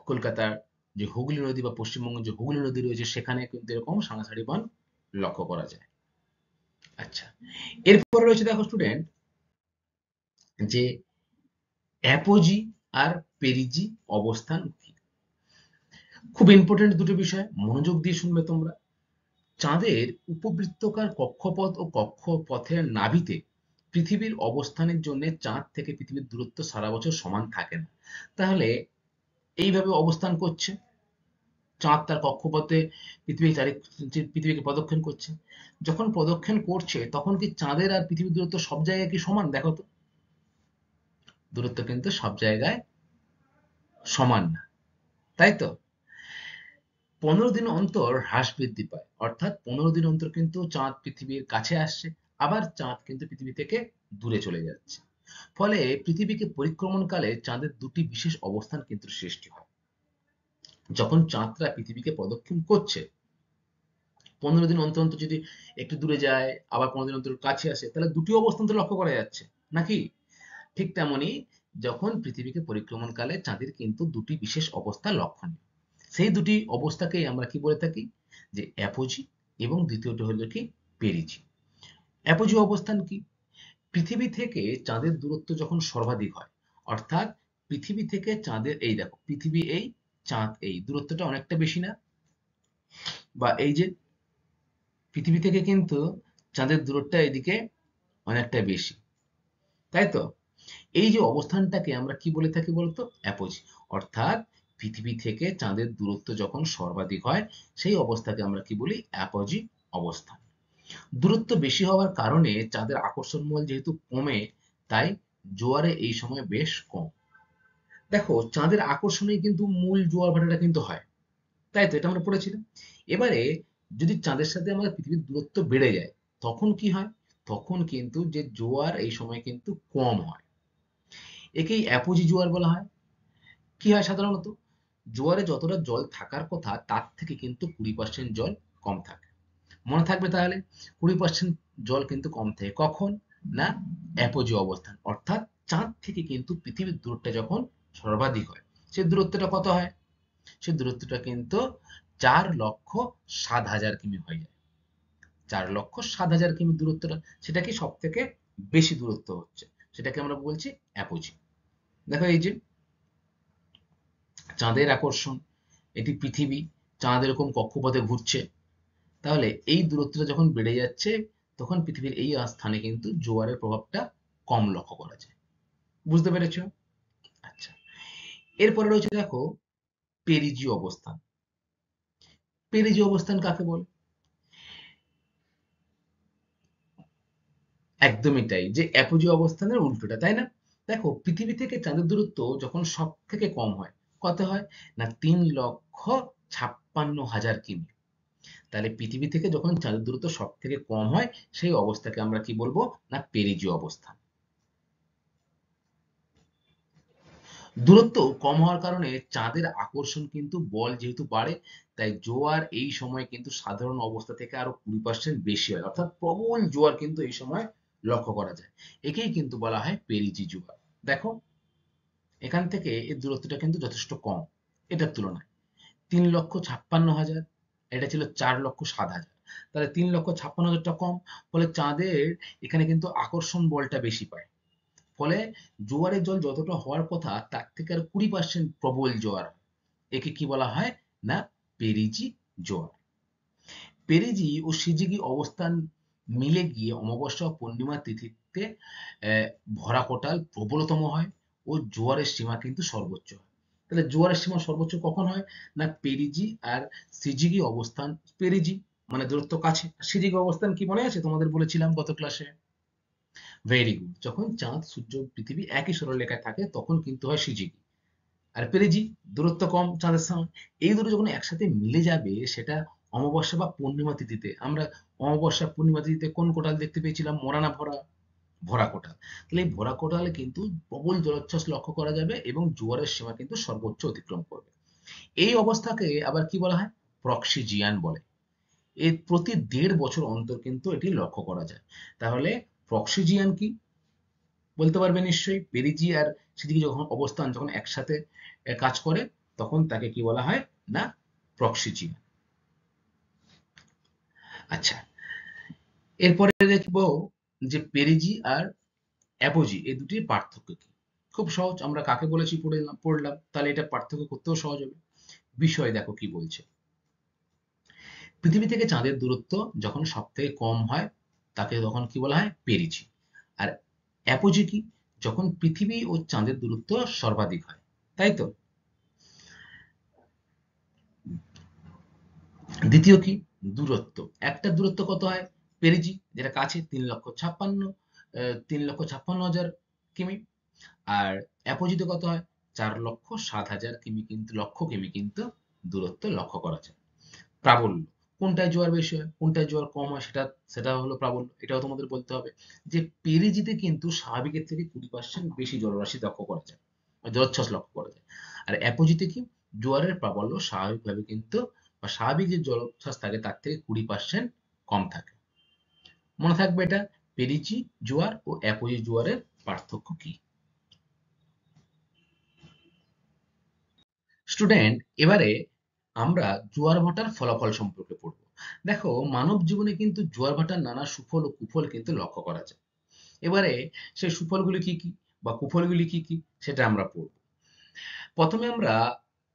কলকাতার যে হুগলি নদী বা পশ্চিমবঙ্গের যে হুগলি নদী রয়েছে সেখানে কিন্তু এরকম সাঁড়াশাড়ি বান লক্ষ্য করা যায়। আচ্ছা, এরপরে রয়েছে দেখো স্টুডেন্ট, যে অ্যাপোজি আর পেরিজি অবস্থান কি। খুব ইম্পর্টেন্ট দুটো বিষয়, মনোযোগ দিয়ে শুনবে তোমরা। চাঁদের উপবৃত্তকার কক্ষপথ ও কক্ষপথের নাভিতে পৃথিবীর অবস্থানের জন্য চাঁদ থেকে পৃথিবীর দূরত্ব সারা বছর সমান থাকে না। তাহলে এইভাবে অবস্থান করছে চাঁদ তার কক্ষপথে পৃথিবীকে প্রদক্ষিণ করছে। যখন প্রদক্ষিণ করছে তখন কি চাঁদের আর পৃথিবীর দূরত্ব সব জায়গায় কি সমান? দেখো তো, দূরত্ব কিন্তু সব জায়গায় সমান না, তাই তো? 15 দিন অন্তর হ্রাস বৃদ্ধি পায়, অর্থাৎ 15 দিন অন্তর কিন্তু চাঁদ পৃথিবীর কাছে আসছে, আবার চাঁদ কিন্তু পৃথিবী থেকে দূরে চলে যাচ্ছে। ফলে পৃথিবীকে পরিক্রমণকালে চাঁদের দুটি বিশেষ অবস্থান কিন্তু সৃষ্টি হয়। যখন চাঁদরা পৃথিবীকে প্রদক্ষিণ করছে 15 দিন অন্তর অন্তর যদি একটু দূরে যায় আবার 15 দিন অন্তর কাছে আসে, তাহলে দুটি অবস্থান তো লক্ষ্য করা যাচ্ছে নাকি? ঠিক তেমনি যখন পৃথিবীকে পরিক্রমণকালে চাঁদের কিন্তু দুটি বিশেষ অবস্থা লক্ষণীয়। সেই দুটি অবস্থাকেই আমরা কি বলে থাকি, যে অ্যাপোজি, এবং দ্বিতীয়টি হলো কি পেরিজি। অ্যাপোজি অবস্থান কি? পৃথিবী থেকে চাঁদের দূরত্ব যখন সর্বাধিক হয়, অর্থাৎ পৃথিবী থেকে চাঁদের, এই দেখো পৃথিবী এই চাঁদ এই দূরত্বটা অনেকটা বেশি না? বা এই যে পৃথিবী থেকে কিন্তু চাঁদের দূরত্বটা এদিকে অনেকটা বেশি, তাই তো? এই যে অবস্থানটাকে আমরা কি বলে থাকি বলতো? অ্যাপোজি। অর্থাৎ পৃথিবী থেকে চাঁদের দূরত্ব যখন সর্বাধিক হয় সেই অবস্থাকে আমরা কি বলি? অ্যাপোজি অবস্থান। দূরত্ব বেশি হওয়ার কারণে চাঁদের আকর্ষণ বল যেহেতু কমে, তাই জোয়ারে এই সময় বেশ কম। দেখো চাঁদের আকর্ষণেই কিন্তু মূল জোয়ার ভাটাটা কিন্তু হয়, তাই তো? এটা আমরা পড়েছিলাম। এবারে যদি চাঁদের সাথে আমাদের পৃথিবীর দূরত্ব বেড়ে যায় তখন কি হয়? তখন কিন্তু যে জোয়ার এই সময় কিন্তু কম হয়, একেই অ্যাপোজি জোয়ার বলা হয়। কি হয় সাধারণত? জোয়ারে যতটা জল থাকার কথা তার থেকে কিন্তু 20% জল কম থাকে। মনে থাকবে তাহলে, 20% জল কিন্তু কম থাকে কখন? না অ্যাপোজি অবস্থান, অর্থাৎ চাঁদ থেকে কিন্তু পৃথিবীর দূরত্বটা যখন সর্বাধিক হয়। সেই দূরত্বটা কত হয়? সেই দূরত্বটা কিন্তু 4,07,000 কিমি হয়ে যায়। 4,07,000 কিমি দূরত্বটা, সেটা কি সব থেকে বেশি দূরত্ব হচ্ছে, সেটাকে আমরা বলছি অ্যাপোজি। দেখো এই যে চাঁদের আকর্ষণ, এটি পৃথিবী, চাঁদ এরকম কক্ষপথে ঘুরছে, তাহলে এই দূরত্বটা যখন বেড়ে যাচ্ছে তখন পৃথিবীর এই স্থানে কিন্তু জোয়ারের প্রভাবটা কম লক্ষ্য করা যায়। বুঝতে পেরেছো? আচ্ছা, এরপরে রয়েছে দেখো পেরিজি অবস্থান। পেরিজি অবস্থান কাকে বলে? একদমই তাই, যে অ্যাপোজি অবস্থানের উল্টোটা, তাই না? দেখো পৃথিবী থেকে চাঁদের দূরত্ব যখন সব থেকে কম হয়, কত হয়? না 3,56,000 কিমি। তাহলে পৃথিবী থেকে যখন চাঁদের দূরত্ব সব থেকে কম হয় সেই অবস্থাকে আমরা কি বলবো? না পেরিজি অবস্থান। দূরত্ব কম হওয়ার কারণে চাঁদের আকর্ষণ কিন্তু বল যেহেতু বাড়ে, তাই জোয়ার এই সময় কিন্তু সাধারণ অবস্থা থেকে আরো 20% বেশি হয়, অর্থাৎ প্রবল জোয়ার কিন্তু এই সময় লক্ষ্য করা যায়। একেই কিন্তু বলা হয় পেরিজি জোয়ার। দেখো এখান থেকে এর দূরত্বটা কিন্তু যথেষ্ট কম এটার তুলনায়। 3,56,000, এটা ছিল 4,07,000, তাহলে 3,56,000টা কম, ফলে চাঁদের এখানে কিন্তু আকর্ষণ বলটা বেশি পায়। ফলে জোয়ারের জল যতটা হওয়ার কথা তার থেকে আর 20% প্রবল জোয়ার। একে কি বলা হয়? না পেরিজি জোয়ার। পেরিজি ও সিজিগি অবস্থান মিলে গিয়ে অমাবস্যা ও পূর্ণিমা তিথিতে দেখতে ভরা কোটাল প্রবলতম হয় ও জোয়ারের সীমা কিন্তু সর্বোচ্চ হয়। তাহলে জোয়ারের সীমা সর্বোচ্চ কখন হয়? না পেরিজি আর সিজিগি অবস্থান, পেরিজি মানে দূরত্ব কাছে, সিজিগি অবস্থান কি মনে আছে তোমাদের বলেছিলাম গত ক্লাসে? Very good. যখন চাঁদ, সূর্য, পৃথিবী একই সরলরেখায় থাকে তখন কিন্তু হয় সিজিগি। আর পেরেজি দূরত্ব কম চাঁদের সঙ্গে, এই দুটো যখন একসাথে মিলে যাবে সেটা অমাবস্যা বা পূর্ণিমা তিথিতে, আমরা অমাবস্যা পূর্ণিমা তিথিতে কোন কোটাল দেখতে পেয়েছিলাম? মরা না ভরা? ভরা কোটাল। তাহলে এই ভরা কোটালে কিন্তু প্রবল জলোচ্ছ্বাস লক্ষ্য করা যাবে এবং জোয়ারের সীমা কিন্তু সর্বোচ্চ অতিক্রম করবে। এই অবস্থাকে আবার কি বলা হয়? প্রক্সিজিয়ান বলে। এর প্রতি ১.৫ বছর অন্তর কিন্তু এটি লক্ষ্য করা যায়। তাহলে প্রক্সিজিয়ান কি বলতে পারবে নিশ্চয়ই? পেরিজি আর সিজিকি যখন অবস্থান যখন একসাথে কাজ করে তখন তাকে কি বলা হয়? না প্রক্সিজিয়ান। আচ্ছা, এরপরে দেখব যে পেরিজি আর অ্যাপোজি এই দুটির পার্থক্য কি। খুব সহজ, আমরা কাকে বলেছি পড়লাম, তাহলে এটা পার্থক্য করতেও সহজ হবে। বিষয় দেখো কি বলছে। পৃথিবী থেকে চাঁদের দূরত্ব যখন সব থেকে কম হয় তাকে তখন কি বলা হয়? পেরিজি। আর অ্যাপোজি কি? যখন পৃথিবী ও চাঁদের দূরত্ব সর্বাধিক হয়, তাই তো? দ্বিতীয় কি? দূরত্ব। একটা দূরত্ব কত হয়? পেরিজি যেটা কাছে ৩,৫৬,০০০ কিমি। আর অ্যাপোজিতে কত হয়? ৪,৭০,০০০ কিমি, কিন্তু লক্ষ কিমি কিন্তু দূরত্ব লক্ষ্য করা যায়। প্রাবল্য, কোনটায় জোয়ার বেশি হয় কোনটায় জোয়ার কম হয় সেটা সেটা হলো প্রাবল্য। এটাও তোমাদের বলতে হবে যে পেরিজিতে কিন্তু স্বাভাবিকের থেকে ২০% বেশি জলরাশি লক্ষ্য করা যায়, জলোচ্ছ্বাস লক্ষ্য করা যায়। আর অ্যাপোজিতে কি? জোয়ারের প্রাবল্য স্বাভাবিকভাবে কিন্তু বা স্বাভাবিক যে জলোচ্ছ্বাস থাকে তার থেকে ২০% কম থাকে। মনে থাকবে এটা, পেরিজি জোয়ার ও অ্যাপোজি জোয়ারের পার্থক্য কি। স্টুডেন্ট, এবারে আমরা জোয়ার ভাটার ফলাফল সম্পর্কে পড়ব। দেখো, মানব জীবনে কিন্তু জোয়ার ভাটার নানা সুফল ও কুফল কিন্তু লক্ষ্য করা যায়। এবারে সেই সুফলগুলি কি কি বা কুফলগুলি কি কি সেটা আমরা পড়ব। প্রথমে আমরা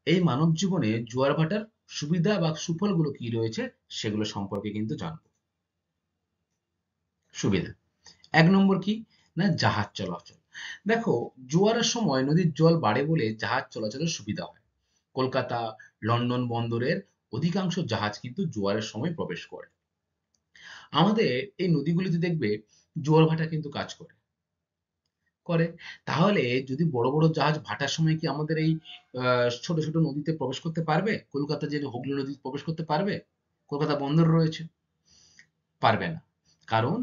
এই মানব জীবনে জোয়ার ভাটার সুবিধা বা সুফলগুলো কি রয়েছে সেগুলো সম্পর্কে কিন্তু জানব। সুবিধা, ১ নম্বর কি? না জাহাজ চলাচল। দেখো, জোয়ারের সময় নদীর জল বাড়ে বলে জাহাজ চলাচলের সুবিধা হয়। কলকাতা, লন্ডন বন্দরের অধিকাংশ জাহাজ কিন্তু জোয়ারের সময় প্রবেশ করে। আমাদের এই নদীগুলিতে দেখবে জোয়ার ভাটা কিন্তু কাজ করে। করে। তাহলে যদি বড়, বড় জাহাজ ভাটার সময় কি আমাদের এই ছোট, ছোট নদীতে প্রবেশ করতে পারবে? কলকাতা যে হুগলি নদীতে প্রবেশ করতে পারবে? কলকাতা বন্দর রয়েছে। পারবে না। কারণ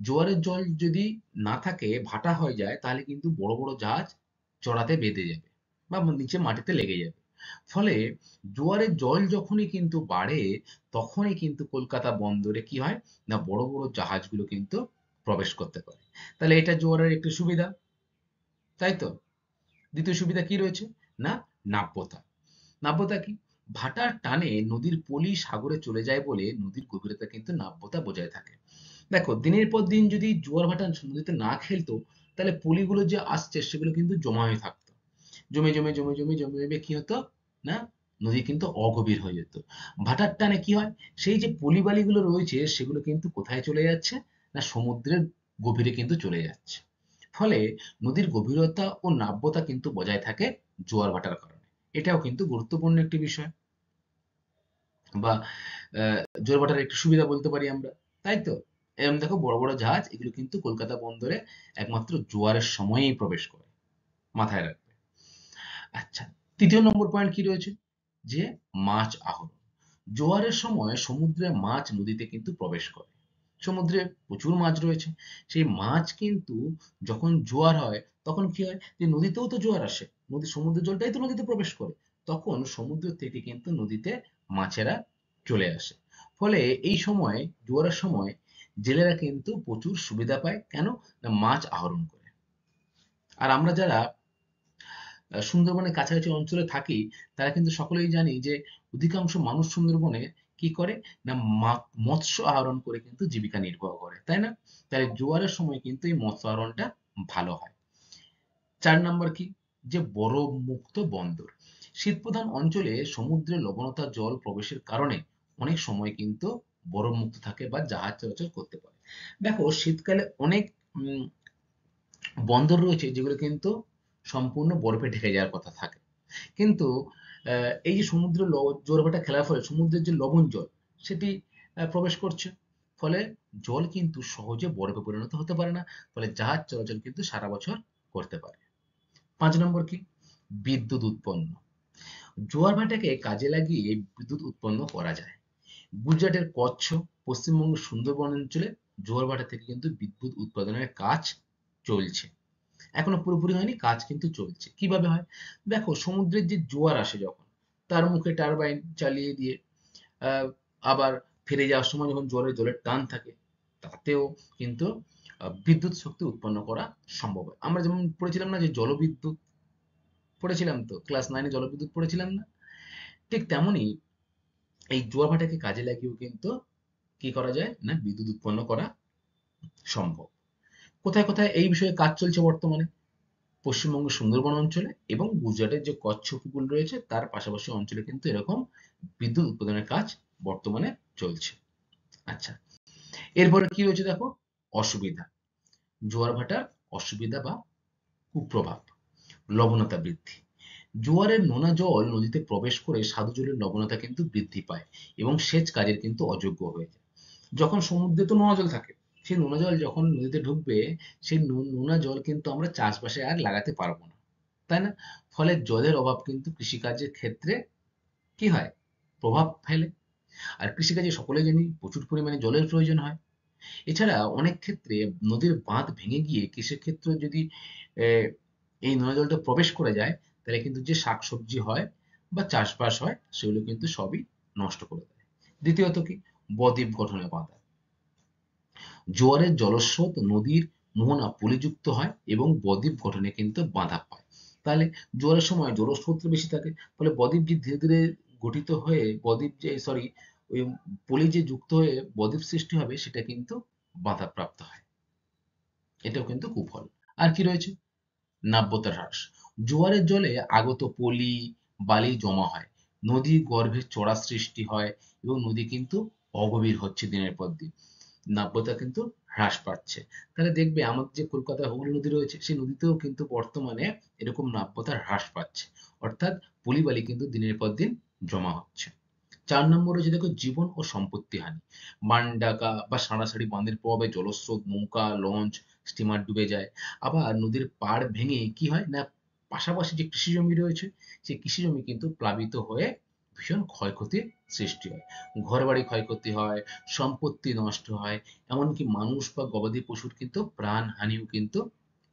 জোয়ারের জল যদি না থাকে, ভাটা হয়ে যায়, তাহলে কিন্তু বড়, বড় জাহাজ চড়াতে বেঁধে যাবে বা নিচে মাটিতে লেগে যাবে। ফলে জোয়ারের জল যখনই কিন্তু বাড়ে, তখনই কিন্তু কলকাতা বন্দরে কি হয়? না বড়, বড় জাহাজগুলো কিন্তু প্রবেশ করতে পারে। তাহলে এটা জোয়ারের একটি সুবিধা, তাই তো? দ্বিতীয় সুবিধা কি রয়েছে? না নাব্যতা। নাব্যতা কি? ভাটার টানে নদীর পলি সাগরে চলে যায় বলে নদীর গভীরতা কিন্তু নাব্যতা বজায় থাকে। দেখো, দিনের পর দিন যদি জোয়ার ভাটা নদীতে না খেলতো, তাহলে পলিগুলো যে আসছে সেগুলো কিন্তু জমা হয়ে থাকতো। জমে, জমে, জমে, জমে, জমে, জমে কি হতো? না নদী কিন্তু অগভীর হয়ে যেত। ভাটার টানে কি হয়? সেই যে পলি বালিগুলো রয়েছে সেগুলো কিন্তু কোথায় চলে যাচ্ছে? না সমুদ্রের গভীরে কিন্তু চলে যাচ্ছে। ফলে নদীর গভীরতা ও নাব্যতা কিন্তু বজায় থাকে জোয়ার ভাটার কারণে। এটাও কিন্তু গুরুত্বপূর্ণ একটি বিষয় বা জোয়ার ভাটার একটি সুবিধা বলতে পারি আমরা, তাই তো? এরকম দেখো, বড় বড় জাহাজ এগুলো কিন্তু কলকাতা বন্দরে একমাত্র জোয়ারের সময়েই প্রবেশ করে, মাথায় রাখবে। আচ্ছা, ৩য় নম্বর পয়েন্ট কি রয়েছে? যে মাছ আহরণ। জোয়ারের সময় সমুদ্রে মাছ নদীতে কিন্তু প্রবেশ করে। সমুদ্রে প্রচুর মাছ রয়েছে। সেই মাছ কিন্তু যখন জোয়ার হয় তখন কি হয়? যে নদীতেও তো জোয়ার আসে। সমুদ্রের জলটাই তো নদীতে প্রবেশ করে। তখন সমুদ্র থেকে কিন্তু নদীতে মাছেরা চলে আসে। ফলে এই সময় জোয়ারের সময় জেলেরা কিন্তু প্রচুর সুবিধা পায়। কেন? না মাছ আহরণ করে। আর আমরা যারা সুন্দরবনের কাছাকাছি অঞ্চলে থাকি তারা কিন্তু সকলেই জানি যে অধিকাংশ মানুষ সুন্দরবনে কি করে? না মৎস্য আহরণ করে কিন্তু জীবিকা নির্বাহ করে, তাই না? তাই জোয়ারের সময় কিন্তু এই মৎস্য আহরণটা ভালো হয়। ৪ নম্বর কি? যে বরফ মুক্ত বন্দর। শীতপ্রধান অঞ্চলে সমুদ্রের লবণাক্ত জল প্রবেশের কারণে অনেক সময় কিন্তু বরফ মুক্ত থাকে বা জাহাজ চলাচল করতে পারে। দেখো, শীতকালে অনেক উম, বন্দর রয়েছে যেগুলো কিন্তু সম্পূর্ণ বরফে ঢেকে যাওয়ার কথা থাকে, কিন্তু এই যে সমুদ্র জোয়ার-ভাটা খেলার ফলে সমুদ্রের যে লবণ জল সেটি প্রবেশ করছে, ফলে জল কিন্তু সহজে বরফে পরিণত হতে পারে না, ফলে জাহাজ চলাচল কিন্তু সারা বছর করতে পারে। 5 নম্বর কি? বিদ্যুৎ উৎপন্ন। জোয়ার ভাটাকে কাজে লাগিয়ে বিদ্যুৎ উৎপন্ন করা যায়। গুজরাটের কচ্ছ, পশ্চিমবঙ্গের সুন্দরবন অঞ্চলে জোয়ার ভাটা থেকে কিন্তু বিদ্যুৎ উৎপাদনের কাজ চলছে। এখনো পুরোপুরি হয়নি, কাজ কিন্তু চলছে। কিভাবে হয়? দেখো, সমুদ্রের যে জোয়ার আসে যখন, তার মুখে টারবাইন চালিয়ে দিয়ে আহ, আবার ফিরে যাওয়ার সময় যখন জলের টান থাকে, তাতেও কিন্তু বিদ্যুৎ শক্তি উৎপন্ন করা সম্ভব হয়। আমরা যেমন পড়েছিলাম না যে জলবিদ্যুৎ, পড়েছিলাম তো ক্লাস 9-এ জলবিদ্যুৎ পড়েছিলাম না? ঠিক তেমনই এই জোয়ার ভাটাকে কাজে লাগিয়েও কিন্তু কি করা যায় না, বিদ্যুৎ উৎপন্ন করা সম্ভব। কোথায় কোথায় এই বিষয়ে কাজ চলছে বর্তমানে? পশ্চিমবঙ্গের সুন্দরবন অঞ্চলে এবং গুজরাটের যে কচ্ছ উপকূল রয়েছে তার পাশাপাশি অঞ্চলে কিন্তু এরকম বিদ্যুৎ উৎপাদনের কাজ বর্তমানে চলছে। আচ্ছা, এরপরে কি রয়েছে দেখো, অসুবিধা। জোয়ার ভাটার অসুবিধা বা কুপ্রভাব: লবণতা বৃদ্ধি। জোয়ারের নোনা জল নদীতে প্রবেশ করে স্বাদু জলের লবণতা কিন্তু বৃদ্ধি পায় এবং সেচ কাজের কিন্তু অযোগ্য হয়ে যায়। যখন সমুদ্রে তো নোনা জল থাকে, সেই নোনা জল যখন নদীতে ঢুকবে, সেই নোনা জল কিন্তু আমরা চাষবাসে আর লাগাতে পারবো না, তাই না? ফলে জলের অভাব কিন্তু কৃষিকাজের ক্ষেত্রে কি হয়, প্রভাব ফেলে। আর কৃষিকাজে সকলে জানি প্রচুর পরিমাণে জলের প্রয়োজন হয়। এছাড়া অনেক ক্ষেত্রে নদীর বাঁধ ভেঙে গিয়ে কৃষিক্ষেত্রে যদি আহ, এই নোনা জলটা প্রবেশ করে যায়, তাহলে কিন্তু যে শাকসবজি হয় বা চাষবাস হয় সেগুলো কিন্তু সবই নষ্ট করে দেয়। দ্বিতীয়ত কি? বদ্বীপ গঠনে বাধা। জোয়ারের জলস্রোত নদীর মোহনা পলিযুক্ত হয় এবং বদ্বীপ গঠনে কিন্তু বাধা পায়। তাহলে জোয়ারের সময় জলস্রোত বেশি থাকে, ফলে বদ্বীপ যে ধীরে ধীরে গঠিত হয়ে বদ্বীপ যে সরি ওই পলি যে যুক্ত হয়ে বদ্বীপ সৃষ্টি হবে সেটা কিন্তু বাধাপ্রাপ্ত হয়। এটাও কিন্তু কুফল। আর কি রয়েছে? নাব্যতা হ্রাস। জোয়ারের জলে আগত পলি, বালি জমা হয়, নদীর গর্ভে চড়া সৃষ্টি হয় এবং নদী কিন্তু অগভীর হচ্ছে দিনের পর দিন। নাব্যতা কিন্তু হ্রাস পাচ্ছে। তাহলে দেখবে আমাদের যে কলকাতায় হুগলি নদী রয়েছে সেই নদীতেও কিন্তু বর্তমানে এরকম নাব্যতা হ্রাস পাচ্ছে, অর্থাৎ পলিবালি কিন্তু দিনের পর দিন জমা হচ্ছে। 4 নম্বর হচ্ছে দেখো, জীবন ও সম্পত্তি হানি। মানডাকা বা সাঁড়াসাঁড়ি বাঁধের প্রভাবে জলস্রোত, নৌকা, লঞ্চ, স্টিমার ডুবে যায়। আবার নদীর পাড় ভেঙে কি হয় না, পাশাপাশি যে কৃষি জমি রয়েছে সেই কৃষি জমি কিন্তু প্লাবিত হয়ে ভীষণ ক্ষয়ক্ষতির সৃষ্টি হয়। ঘরবাড়ি ক্ষয়ক্ষতি হয়, সম্পত্তি নষ্ট হয়, এমনকি মানুষ বা গবাদি পশুর কিন্তু প্রাণহানিও কিন্তু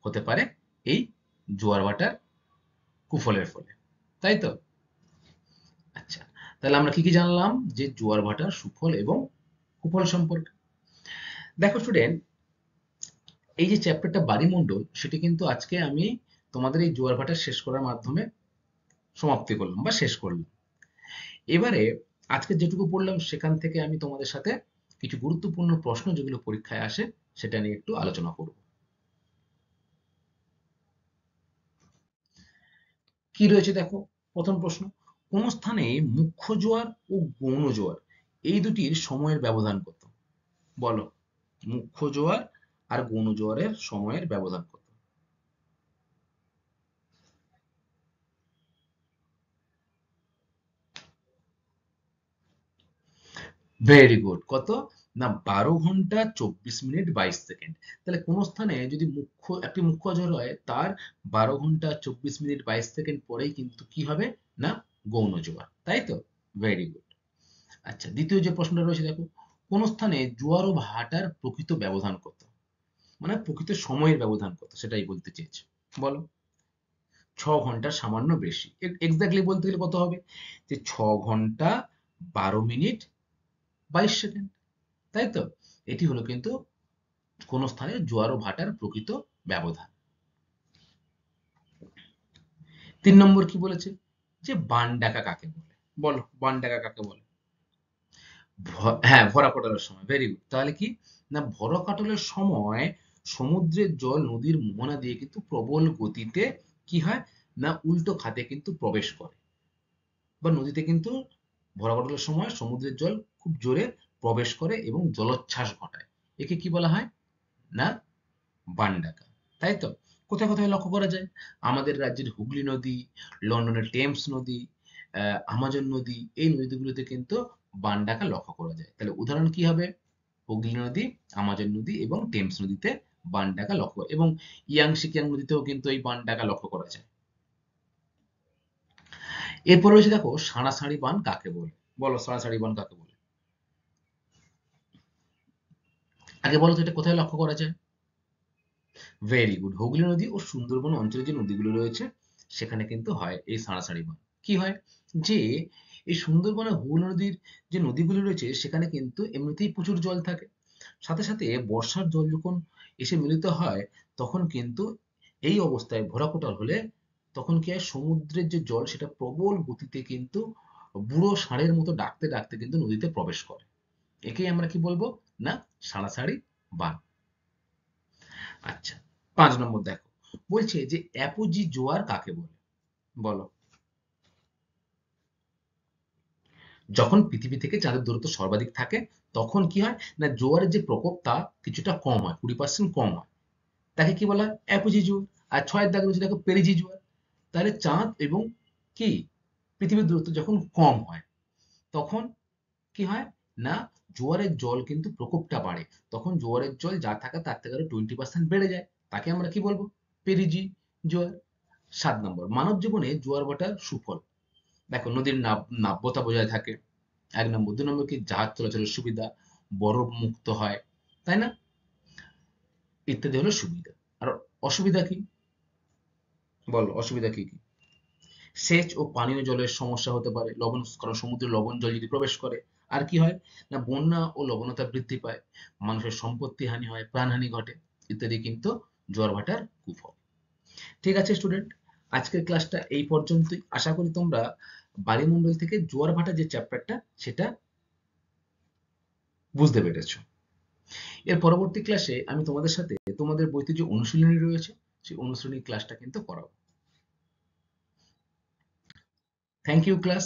হতে পারে এই জোয়ার ভাটার কুফলের ফলে, তাই তো? আচ্ছা, তাহলে আমরা কি কি জানলাম যে জোয়ার ভাটার সুফল এবং কুফল সম্পর্কে। দেখো স্টুডেন্ট, এই যে চ্যাপ্টারটা বায়ুমণ্ডল সেটি কিন্তু আজকে আমি তোমাদের এই জোয়ার ভাটা শেষ করার মাধ্যমে সমাপ্তি করলাম বা শেষ করলাম। এবারে আজকে যেটুকু পড়লাম সেখান থেকে আমি তোমাদের সাথে কিছু গুরুত্বপূর্ণ প্রশ্ন যেগুলো পরীক্ষায় আসে সেটা নিয়ে একটু আলোচনা করব। কি রয়েছে দেখো, প্রথম প্রশ্ন: কোন স্থানে মুখ্য জোয়ার ও গৌণ জোয়ার এই দুটির সময়ের ব্যবধান কত? বলো, মুখ্য জোয়ার আর গৌণ জোয়ারের সময়ের ব্যবধান কত? Very good. কত? না, 12 ঘন্টা 24 মিনিট 22 সেকেন্ড। তাহলে কোন স্থানে যদি একটি মুখ্য ঝড় হয় তার 12 ঘন্টা 24 মিনিট 22 সেকেন্ড পরেই কিন্তু কি হবে না, গৌণ জোয়ার, তাই তো? Very good. আচ্ছা, দ্বিতীয় যে প্রশ্নটা রয়েছে দেখো, কোন স্থানে জোয়ার ও ভাটার প্রকৃত ব্যবধান কত? মানে প্রকৃত সময়ের ব্যবধান কত সেটাই বলতে চেয়েছে। বলো। 6 ঘন্টা সামান্য বেশি। এক্স্যাক্টলি বলতে গেলে কত হবে? যে 6 ঘন্টা 12 মিনিট 22 সেকেন্ড, তাই তো? এটি হলো কিন্তু কোন স্থানে জোয়ার ও ভাটার প্রকৃত ব্যবধান। 3 নম্বর কি বলেছে? যে বান ডাকা কাকে বলে? বলো, বান ডাকা কাকে বলে? হ্যাঁ, ভরা কাটলের সময়। Very good. তাহলে কি না, ভরা কাটলের সময় সমুদ্রের জল নদীর মোহনা দিয়ে কিন্তু প্রবল গতিতে কি হয় না, উল্টো খাতে কিন্তু প্রবেশ করে, বা নদীতে কিন্তু ভরা কাটলের সময় সমুদ্রের জল খুব জোরে প্রবেশ করে এবং জলোচ্ছ্বাস ঘটায়। একে কি বলা হয় না, বান ডাকা, তাই তো? কোথায় কোথায় লক্ষ্য করা যায়? আমাদের রাজ্যের হুগলি নদী, লন্ডনের টেমস নদী, আমাজন নদী, এই নদীগুলোতে কিন্তু বান ডাকা লক্ষ্য করা যায়। তাহলে উদাহরণ কি হবে? হুগলি নদী, আমাজন নদী এবং টেমস নদীতে বান ডাকা লক্ষ্য, এবং ইয়াংশিকিয়াং নদীতেও কিন্তু এই বান ডাকা লক্ষ্য করা যায়। এরপর রয়েছে দেখো সাঁড়াসাঁড়ি বান কাকে বলে? বলো সাঁড়াসাঁড়ি বান কাকে বলে? আগে বলো তো এটা কোথায় লক্ষ্য করা যায়? ভেরি গুড, হুগলি নদী ও সুন্দরবন অঞ্চলে যে নদীগুলো রয়েছে সেখানে কিন্তু হয় এই সাঁড়াসাঁড়ি বান। কি হয় যে এই সুন্দরবন আর হুগলি নদীর যে নদীগুলো রয়েছে সেখানে কিন্তু এমনিতেই প্রচুর জল থাকে, সাথে সাথে বর্ষার জল যখন এসে মিলিত হয় তখন কিন্তু এই অবস্থায় ভরাকোটাল হলে তখন কি হয়, সমুদ্রের যে জল সেটা প্রবল গতিতে কিন্তু বুড়ো ষাঁড়ের মতো ডাকতে ডাকতে কিন্তু নদীতে প্রবেশ করে। একেই আমরা কি বলবো? না, সাঁড়াসাঁড়ি বান। আচ্ছা, 5 নম্বর দেখো, বলছে যে অ্যাপোজি জোয়ার কাকে বলে? বলো। যখন পৃথিবী থেকে চাঁদের দূরত্ব সর্বাধিক থাকে তখন কি হয় না, জোয়ারের যে প্রকোপটা কিছুটা কম হয়, 20% কম হয়, তাকে কি বলা হয়? অ্যাপোজি জোয়ার। আর 6 দাগ রয়েছে দেখো পেরিজি জোয়ার। তাহলে চাঁদ এবং কি পৃথিবীর দূরত্ব যখন কম হয় তখন কি হয় না, জোয়ারের জল কিন্তু প্রকোপটা বাড়ে, তখন জোয়ারের জল যা থাকা তার থেকে আরো 20% বেড়ে যায়, তাকে আমরা কি বলবো? পেরিজি জোয়ার। 7 নম্বর, মানব জীবনে জোয়ার ভাটার সুফল। দেখো নদীর নাব্যতা বজায় থাকে, 1 নম্বর। 2 নম্বর কি, জাহাজ চলাচলের সুবিধা, বরফ মুক্ত হয়, তাই না? ইত্যাদি হলো সুবিধা। আর অসুবিধা কি? বল অসুবিধা কি কি? সেচ ও পানীয় জলের সমস্যা হতে পারে, লবণ, কারণ সমুদ্রে লবণ জল যদি প্রবেশ করে। আর কি হয় না, বন্যা ও লবণতা বৃদ্ধি পায়, মানুষের সম্পত্তি হানি হয়, প্রাণহানি ঘটে, ইত্যাদি কিন্তু জোয়ার ভাটার কুফল। ঠিক আছে স্টুডেন্ট, আজকের ক্লাসটা এই পর্যন্তই। আশা করি তোমরা বায়ুমণ্ডল থেকে জোয়ার ভাটা যে চ্যাপ্টারটা সেটা বুঝতে পেরেছো। এর পরবর্তী ক্লাসে আমি তোমাদের সাথে তোমাদের বইতে যে অনুশীলনী রয়েছে সেই অনুশীলনী ক্লাসটা কিন্তু করাবো। Thank you class.